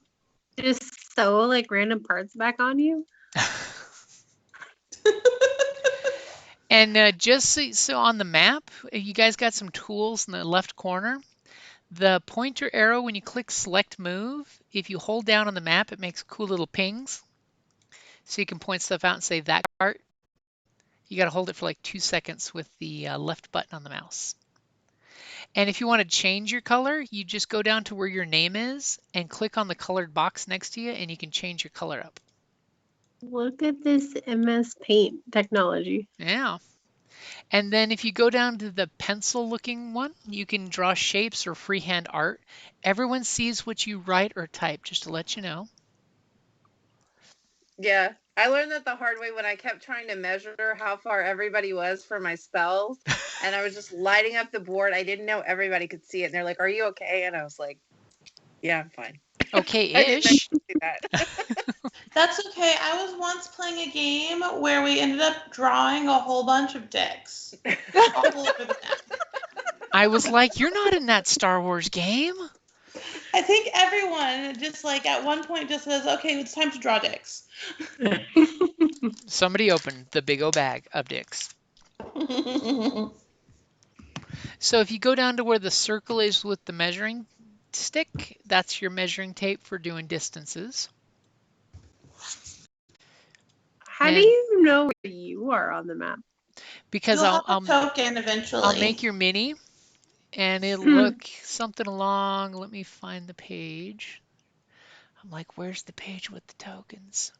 just sew like random parts back on you.
And just so on the map, you guys got some tools in the left corner. The pointer arrow, when you click select move, if you hold down on the map, it makes cool little pings. So you can point stuff out and say that cart. You got to hold it for like 2 seconds with the left button on the mouse. And if you want to change your color, you just go down to where your name is and click on the colored box next to you and you can change your color up.
Look at this MS Paint technology.
Yeah. And then if you go down to the pencil looking one, you can draw shapes or freehand art. Everyone sees what you write or type, just to let you know.
Yeah, I learned that the hard way when I kept trying to measure how far everybody was for my spells, and I was just lighting up the board. I didn't know everybody could see it, and they're like, "Are you okay?" And I was like, "Yeah, I'm fine."
Okay-ish.
That's okay. I was once playing a game where we ended up drawing a whole bunch of dicks all over the map.
I was like, you're not in that Star Wars game.
I think everyone just like at one point just says, okay, it's time to draw dicks.
Somebody opened the big old bag of dicks. So if you go down to where the circle is with the measuring stick, that's your measuring tape for doing distances.
How do you know where you are on the map?
Because
You'll have a token eventually.
I'll make your mini and it'll look something along. Let me find the page. I'm like, where's the page with the tokens?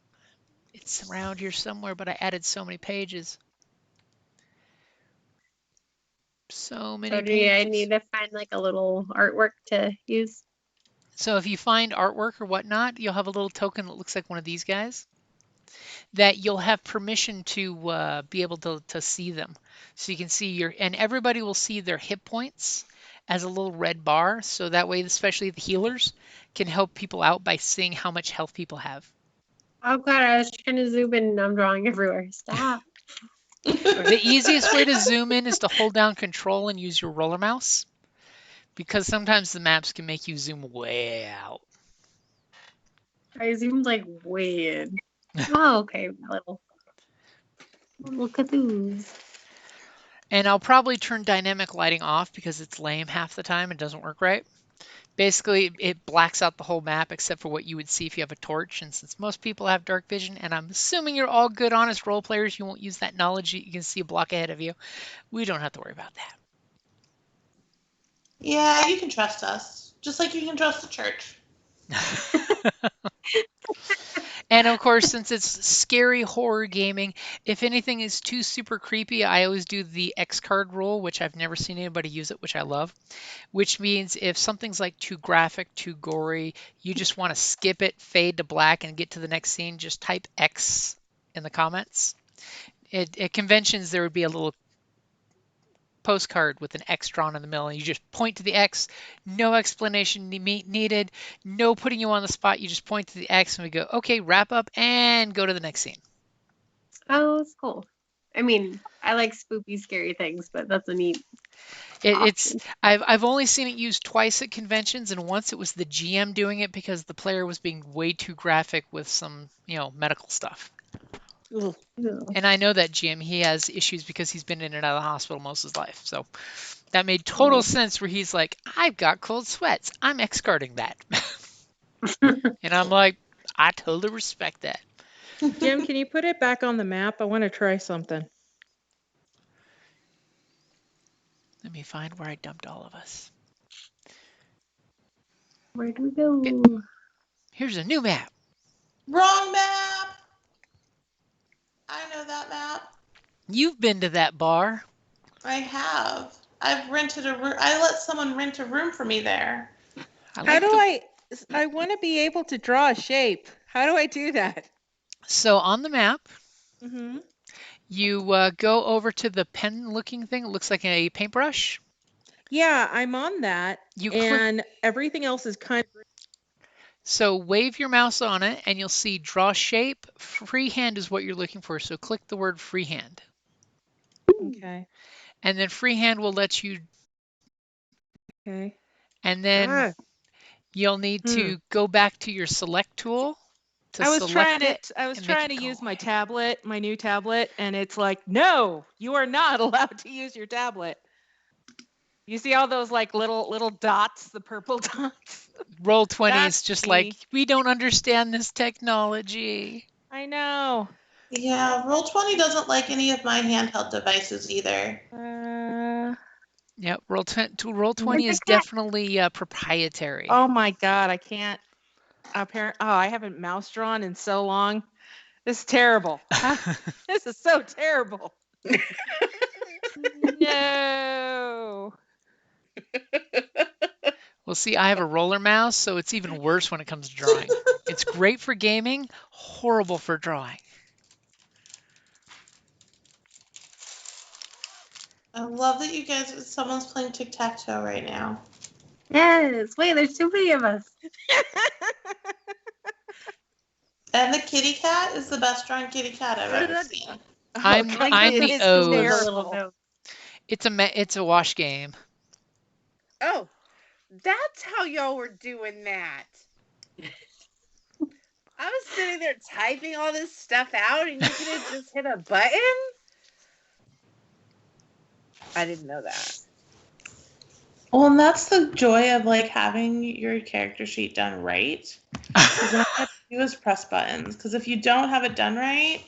It's around here somewhere, but I added so many pages. So many pages.
I need to find like a little artwork to use?
So if you find artwork or whatnot, you'll have a little token that looks like one of these guys that you'll have permission to be able to see them. So you can see and everybody will see their hit points as a little red bar. So that way, especially the healers can help people out by seeing how much health people have.
Oh God, I was trying to zoom in and I'm drawing everywhere. Stop.
The easiest way to zoom in is to hold down control and use your roller mouse, because sometimes the maps can make you zoom way out.
I zoomed like way in. Oh, okay. Little Cthulhu's.
And I'll probably turn dynamic lighting off because it's lame half the time and doesn't work right. Basically, it blacks out the whole map except for what you would see if you have a torch. And since most people have dark vision, and I'm assuming you're all good, honest role players, you won't use that knowledge. You can see a block ahead of you. We don't have to worry about that.
Yeah, you can trust us. Just like you can trust the church.
And of course, since it's scary horror gaming, if anything is too super creepy, I always do the X card rule, which I've never seen anybody use it, which I love. Which means if something's like too graphic, too gory, you just want to skip it, fade to black, and get to the next scene, just type X in the comments. At conventions, there would be a little postcard with an X drawn in the middle, and you just point to the X. No explanation needed. No putting you on the spot. You just point to the X, and we go, okay, wrap up, and go to the next scene.
Oh, that's cool. I mean, I like spooky, scary things, but that's a neat.
I've only seen it used twice at conventions, and once it was the GM doing it because the player was being way too graphic with some, medical stuff.
Ugh.
And I know that GM, he has issues because he's been in and out of the hospital most of his life. So that made total sense where he's like, I've got cold sweats. I'm X-carding that. And I'm like, I totally respect that.
Jim, can you put it back on the map? I want to try something.
Let me find where I dumped all of us.
Where do we go?
Here's a new map.
Wrong map! I know that map.
You've been to that bar.
I have. I've rented a room. I let someone rent a room for me there.
I want to be able to draw a shape. How do I do that?
So on the map,
Mm-hmm.
you go over to the pen-looking thing. It looks like a paintbrush.
Yeah, I'm on that. And everything else is kind of...
So wave your mouse on it, and you'll see draw shape. Freehand is what you're looking for, so click the word freehand.
Okay.
And then freehand will let you...
Okay.
And then you'll need to go back to your select tool to select it.
I was trying to use my tablet, my new tablet, and it's like, no, you are not allowed to use your tablet. You see all those like little dots, the purple dots?
Roll20 is just like, we don't understand this technology.
I know.
Yeah, Roll20 doesn't like any of my handheld devices either.
Yeah, Roll20 is definitely proprietary.
Oh my God, I can't. I haven't mouse drawn in so long. This is terrible. This is so terrible. No.
Well, see, I have a roller mouse, so it's even worse when it comes to drawing. It's great for gaming, horrible for drawing.
I love that you guys, someone's playing tic-tac-toe right now.
Yes. Wait, there's too many of us.
And the kitty cat is the best drawn kitty cat I've ever seen.
I'm the O. It's a wash game.
Oh, that's how y'all were doing that. I was sitting there typing all this stuff out, and you could have just hit a button. I didn't know that.
Well, and that's the joy of like having your character sheet done right. Because all you have to do is press buttons. Because if you don't have it done right,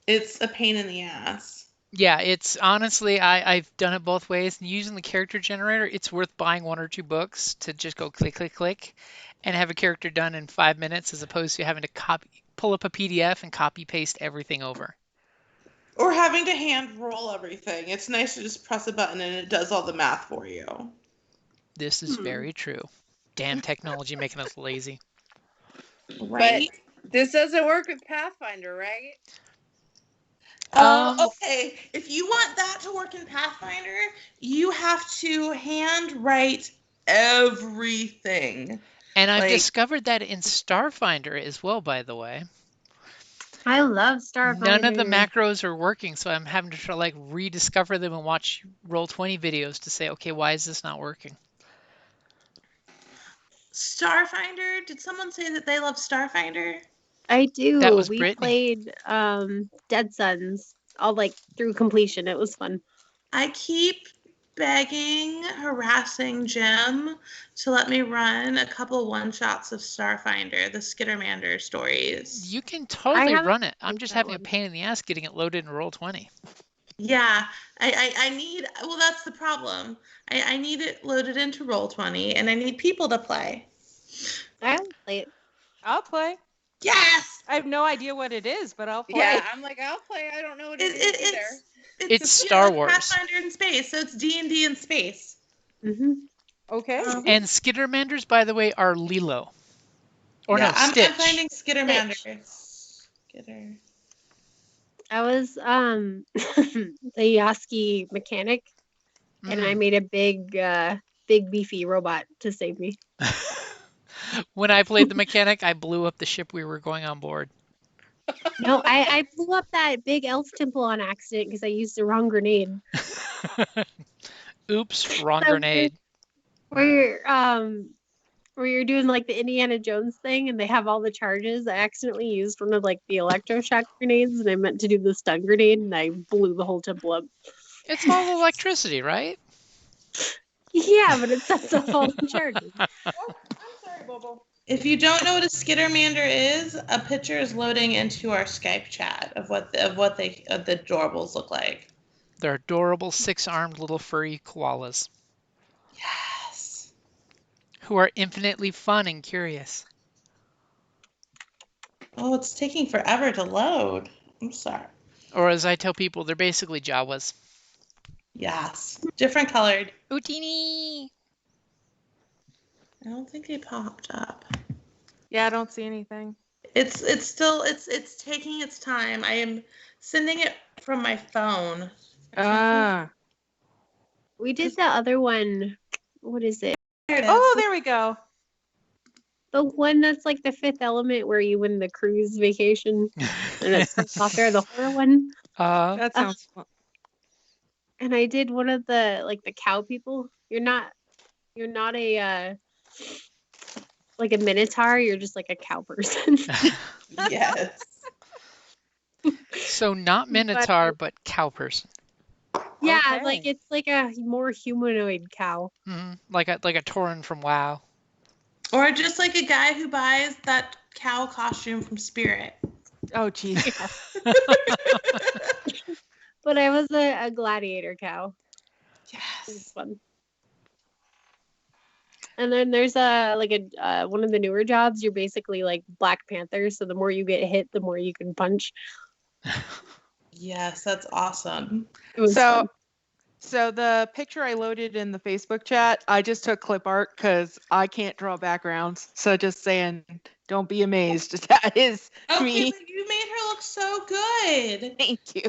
it's a pain in the ass.
Yeah, it's honestly, I've done it both ways. And using the character generator, it's worth buying 1 or 2 books to just go click, click, click, and have a character done in 5 minutes, as opposed to having to pull up a PDF and copy paste everything over.
Or having to hand roll everything. It's nice to just press a button and it does all the math for you.
This is very true. Damn technology making us lazy.
Right?
But this doesn't work with Pathfinder, right?
Okay. If you want that to work in Pathfinder, you have to hand write everything.
And I've discovered that in Starfinder as well, by the way.
I love Starfinder.
None of the macros are working, so I'm having to try like rediscover them and watch Roll20 videos to say, okay, why is this not working?
Starfinder? Did someone say that they love Starfinder?
I do.
That was
we
Brittany.
played Dead Sons all like through completion. It was fun.
I keep harassing Jim to let me run a couple one-shots of Starfinder, the Skittermander stories.
You can totally
haven't
run it. I'm
played
just
that
having a
one.
pain in the ass getting it loaded in Roll20.
Yeah, I need, well, that's the problem. I need it loaded into Roll20, and I need people to play.
I'll play it.
I'll play.
Yes!
I have no idea what it is, but I'll play.
Yeah, I'm like, I'll play. I don't know what it is either.
It's Star Wars.
Pathfinder in space, so it's D&D in space.
Mm-hmm.
Okay.
And Skittermanders, by the way, are Lilo. Or
yeah,
no,
I'm
Stitch.
finding Skittermander. Skitter.
I was the Yaski mechanic, and I made a big beefy robot to save me.
When I played the mechanic, I blew up the ship we were going on board.
No, I blew up that big elf temple on accident because I used the wrong grenade.
Oops, wrong
So
grenade.
Where you're doing like the Indiana Jones thing and they have all the charges. I accidentally used one of like the electroshock grenades and I meant to do the stun grenade and I blew the whole temple up.
It's all electricity, right?
Yeah, but it sets off all the charges.
I'm sorry, Bobo.
If you don't know what a Skittermander is, a picture is loading into our Skype chat of what the adorables look like.
They're adorable 6-armed little furry koalas.
Yes.
Who are infinitely fun and curious.
Oh, it's taking forever to load. I'm sorry.
Or as I tell people, they're basically Jawas.
Yes. Different colored.
Utini!
I don't think they popped up.
Yeah, I don't see anything.
It's taking its time. I am sending it from my phone.
Ah.
We did the other one. What is it?
There it is.
Oh, there we go.
The one that's like the Fifth Element where you win the cruise vacation and it starts off there, the horror one.
That sounds fun.
And I did one of the like the cow people. You're not a like a minotaur, you're just like a cow person.
Yes.
So not Minotaur, but cow person.
Yeah,
Okay.
like it's like a more humanoid cow.
Like a Tauren from WoW.
Or just like a guy who buys that cow costume from Spirit.
Oh, geez.
But I was a gladiator cow. It was
Yes.
fun. And then there's one of the newer jobs. You're basically like Black Panther, so the more you get hit, the more you can punch.
Yes, that's awesome.
It was fun.
So the picture I loaded in the Facebook chat, I just took clip art because I can't draw backgrounds. So just saying, don't be amazed. That is
Okay,
me.
but you made her look so good.
Thank you.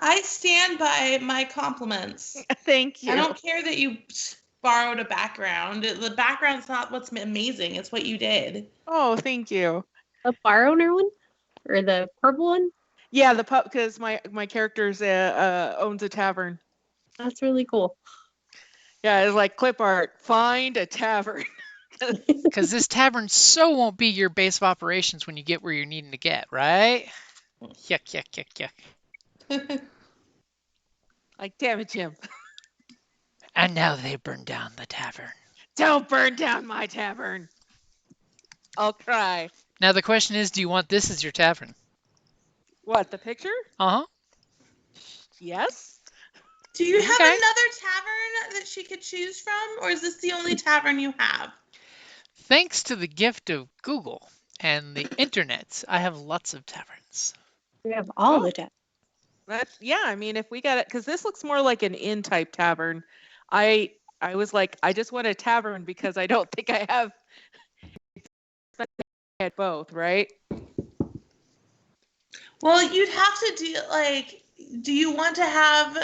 I stand by my compliments.
Thank you.
I don't care that you borrowed a background. The background's not what's amazing. It's what you did.
Oh, thank you.
The bar owner one or the purple one?
Yeah, the pup, because my character's owns a tavern.
That's really cool.
Yeah, it's like clip art. Find a tavern.
Because this tavern so won't be your base of operations when you get where you're needing to get, right? Yuck, yuck, yuck, yuck.
Like, damn it, Jim.
And now they burn down the tavern.
Don't burn down my tavern. I'll cry.
Now the question is, do you want this as your tavern?
What, the picture?
Uh-huh.
Yes.
Do you have
Okay.
another tavern that she could choose from, or is this the only tavern you have?
Thanks to the gift of Google and the internet, I have lots of taverns.
We have all the time.
Yeah, I mean, if we got it, because this looks more like an inn type tavern. I was like, I just want a tavern because I don't think I have at both, right?
Well, you'd have to do like. Do you want to have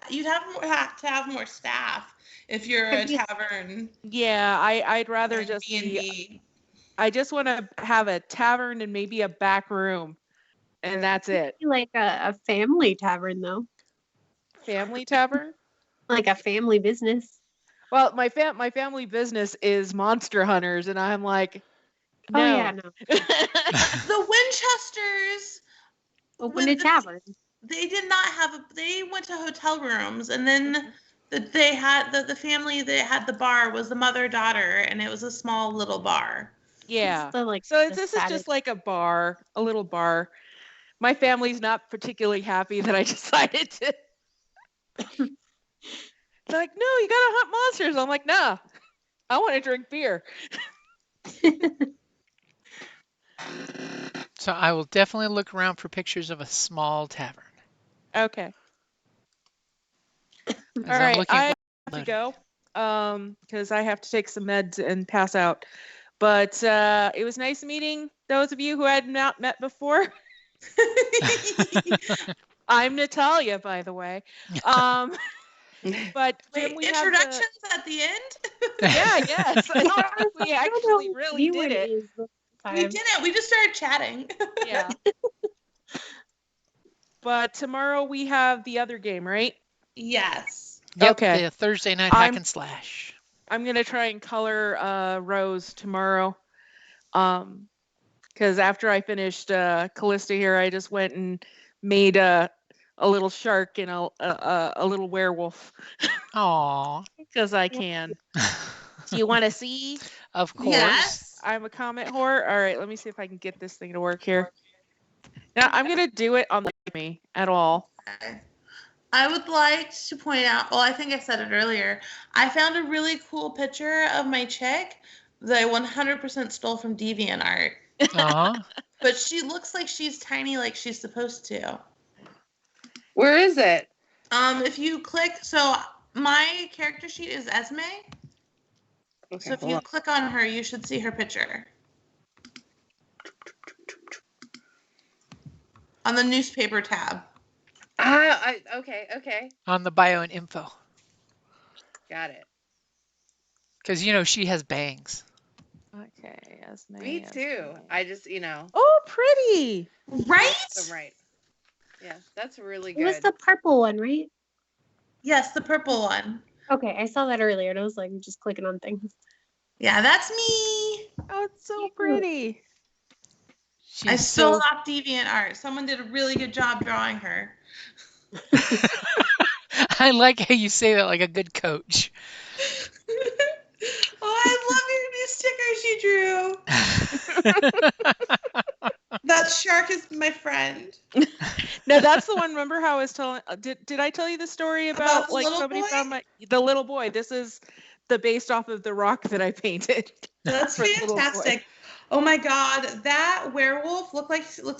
you'd have to have more staff if you're a tavern?
Yeah, I'd rather just
B&B.
I just want to have a tavern and maybe a back room, and that's it.
Like a family tavern though.
Family tavern.
Like a family business.
Well, my family business is Monster Hunters, and I'm like, no.
Oh yeah, no.
The Winchesters.
Open a tavern.
they did not have they went to hotel rooms, and then they had the family that had the bar was the mother-daughter, and it was a small little bar.
Yeah.
So, like,
So
the
this is just
saddest-
like a bar, a little bar. My family's not particularly happy that I decided to. They're like, no, you gotta hunt monsters. I'm like, nah, I want to drink beer.
So I will definitely look around for pictures of a small tavern.
Okay.
As
All
I'm
right,
looking
I
at
have to go because I have to take some meds and pass out. But it was nice meeting those of you who I had not met before. I'm Natalia, by the way. But Jim,
Wait,
we have
introductions at the end?
yeah, yes. I think we
I don't
actually
know
really
you
did it.
is this
We
time.
didn't. We just started chatting.
Yeah. But tomorrow we have the other game, right?
Yes.
Yep,
Okay.
the Thursday night hack and slash.
I'm gonna try and color Rose tomorrow. Because after I finished Callista here, I just went and made a little shark and a little werewolf
Aw.
because I can. Do you want to see?
Of course.
Yes.
I'm a comet whore. All right, let me see if I can get this thing to work here. Now I'm gonna do it on me at all.
Okay. I would like to point out, well, I think I said it earlier. I found a really cool picture of my chick that I 100% stole from DeviantArt.
Uh-huh.
But she looks like she's tiny like she's supposed to.
Where is it?
If you click, so my character sheet is Esme.
Okay,
So if you click on her, you should see her picture. On the newspaper tab.
Okay.
On the bio and info.
Got it.
Because, she has bangs.
Okay, Esme.
Me too.
Esme.
I just,
Oh, pretty.
Right?
I'm right. Yeah, that's really
It was
good.
the purple one, right?
Yes, the purple one.
Okay, I saw that earlier, and I was like just clicking on things.
Yeah, that's me.
Oh, it's so pretty.
I
She's
stole
so...
off DeviantArt. Someone did a really good job drawing her.
I like how you say that like a good coach.
Oh, I love your new stickers you drew. That shark is my friend.
No, that's the one. Remember how I was telling? Did I tell you the story about
the
like
little
somebody
boy?
found the little boy? This is based off of the rock that I painted.
That's
for the little boy.
fantastic. Oh my god, that werewolf looks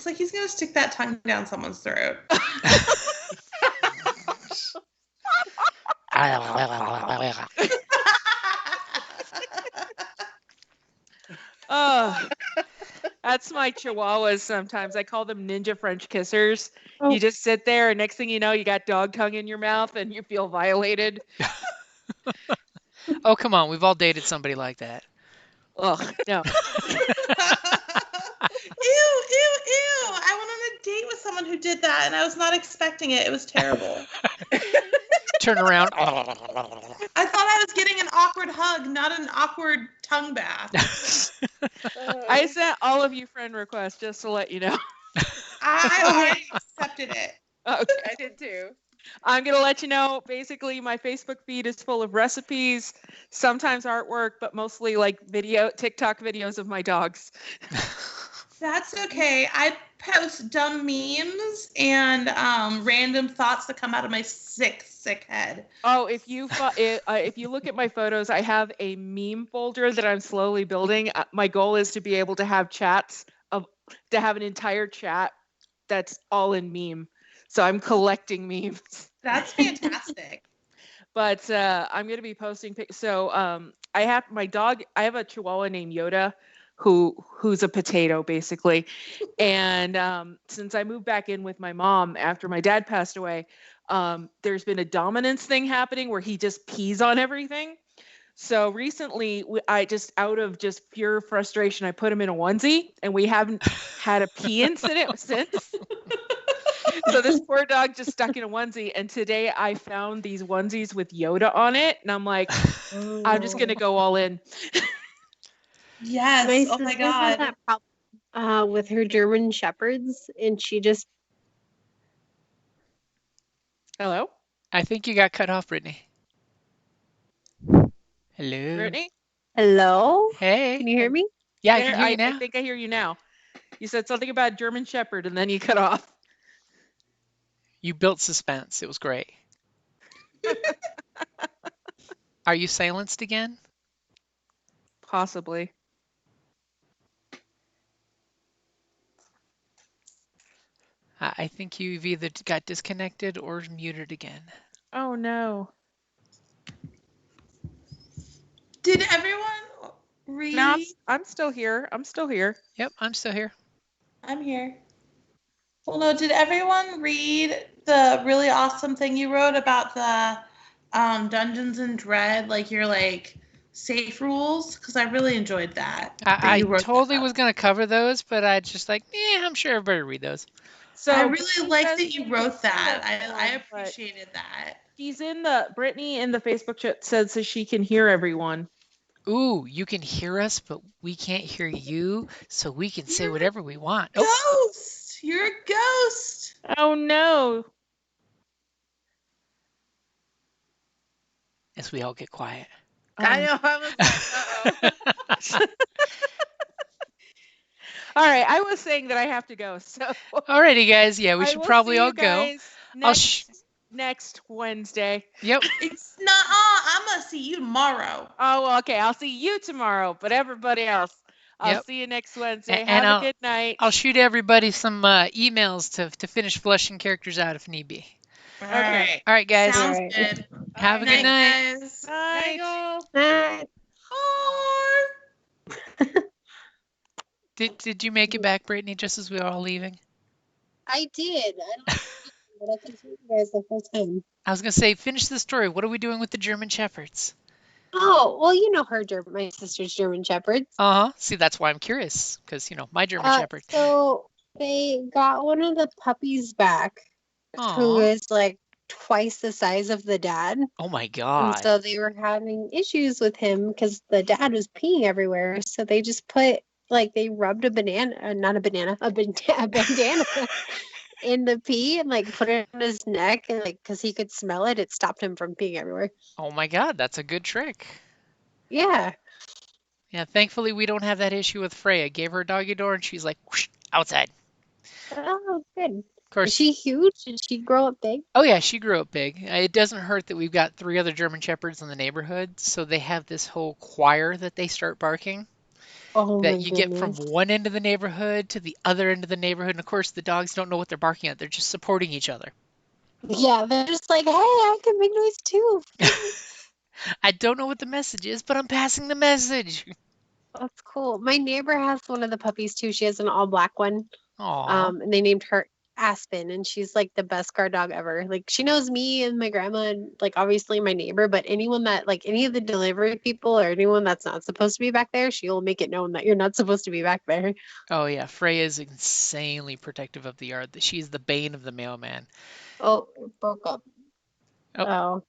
like he's gonna stick that tongue down someone's throat.
Oh, that's my chihuahuas sometimes. I call them ninja French kissers.
Oh.
You just sit there, and next thing you know, you got dog tongue in your mouth, and you feel violated.
Oh, come on. We've all dated somebody like that.
Ugh, no.
Ew. I went on a date with someone who did that, and I was not expecting it. It was terrible.
Turn around.
I thought I was getting an awkward hug, not an awkward tongue bath.
I sent all of you friend requests just to let you know.
I already accepted it.
Okay.
I did too.
I'm going to let you know, basically, my Facebook feed is full of recipes, sometimes artwork, but mostly like TikTok videos of my dogs.
That's okay. I post dumb memes and random thoughts that come out of my sick head.
Oh, if you look at my photos, I have a meme folder that I'm slowly building. My goal is to be able to have to have an entire chat that's all in meme. So I'm collecting memes.
That's fantastic.
But I'm going to be posting. So I have a Chihuahua named Yoda, who's a potato basically. And since I moved back in with my mom after my dad passed away, there's been a dominance thing happening where he just pees on everything. So recently, I just out of just pure frustration, I put him in a onesie, and we haven't had a pee incident since. So this poor dog just stuck in a onesie, and today I found these onesies with Yoda on it, and I'm like, I'm just gonna go all in.
Yes.
My
Oh my
sister had
god.
that problem with her German shepherds, and she just
Hello,
I think you got cut off, Brittany. Hello.
Brittany.
Hello?
Hey.
Can you hear me?
Yeah, I can hear you
I
now.
think I hear you now. You said something about German Shepherd, and then you cut off.
You built suspense. It was great. Are you silenced again?
Possibly.
I think you've either got disconnected or muted again.
Oh no.
Did everyone read?
No, I'm still here. I'm still here.
Yep, I'm still here.
I'm here. Well, no, did everyone read the really awesome thing you wrote about the Dungeons and Dread, like your like safe rules? Because I really enjoyed that. That
I
you wrote
totally
that
was
up.
going to cover those, but I just like, I'm sure everybody read those.
So
I
Brittany
really like
says
that
she
you wrote
can see
that. I
everyone, but
appreciated that.
she's in the Brittany in the Facebook chat says that she can hear everyone.
Ooh, you can hear us, but we can't hear you, so we can say
You're a
whatever we want. Oh,
ghost. You're a ghost.
Oh no.
as we all get quiet.
I know. I was like, uh-oh.
All right, I was saying that I have to go. So
Alrighty, guys. Yeah, we
I
should
will
probably
see
all
you
go.
guys
I'll
next Wednesday.
Yep.
It's not. I'm gonna see you tomorrow.
Oh, well, okay. I'll see you tomorrow, but everybody else, I'll
Yep.
see you next Wednesday.
And
Have a
I'll
good night.
I'll shoot everybody some emails to finish fleshing characters out if need be.
All
Okay.
right.
All right, guys.
Sounds
Alright.
good.
Have a
Night,
good night.
guys.
Night.
Nigel.
Alright.
Bye.
Did you make it back, Brittany, just as we were all leaving?
I did. I don't know, but I can hear you guys the whole time.
I was gonna say, finish the story. What are we doing with the German Shepherds?
Oh, well, you know her, my sister's German Shepherds.
Uh-huh. See, that's why I'm curious, because my German Shepherd.
So they got one of the puppies back who
Aw.
is like twice the size of the dad.
Oh my
And
God.
so they were having issues with him because the dad was peeing everywhere. So they just they rubbed a banana, not a banana, a bandana in the pee and like put it on his neck. And like, because he could smell it, it stopped him from peeing everywhere.
Oh my God, that's a good trick.
Yeah.
Yeah, thankfully we don't have that issue with Freya. Gave her a doggy door and she's like, whoosh, outside.
Oh, good.
Of
Is
course.
she huge? Did she grow up big?
Oh yeah, she grew up big. It doesn't hurt that we've got 3 other German Shepherds in the neighborhood, so they have this whole choir that they start barking
Oh
that
my
you get from
goodness.
one end of the neighborhood to the other end of the neighborhood. And of course, the dogs don't know what they're barking at. They're just supporting each other.
Yeah, they're just like, hey, I can make noise too.
I don't know what the message is, but I'm passing the message.
That's cool. My neighbor has one of the puppies too. She has an all black one.
Aw.
And they named her Aspen, and she's like the best guard dog ever. Like she knows me and my grandma and like obviously my neighbor, but anyone that like any of the delivery people or anyone that's not supposed to be back there, she'll make it known that you're not supposed to be back there.
Oh yeah, Freya is insanely protective of the yard. She's the bane of the mailman.
Oh, it broke up.
Oh.
Oh.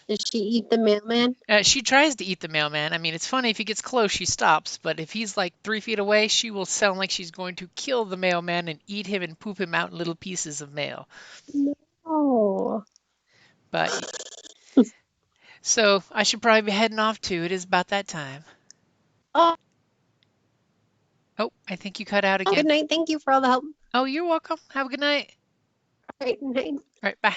Did she eat the mailman?
She tries to eat the mailman. I mean, it's funny if he gets close, she stops, but if he's like 3 feet away, she will sound like she's going to kill the mailman and eat him and poop him out in little pieces of mail.
No.
But so I should probably be heading off too. It is about that time.
Oh,
Oh, I think you cut out
good
again.
night. Thank you for all the help.
Oh, you're welcome. Have a good night.
All right, night.
All right, bye.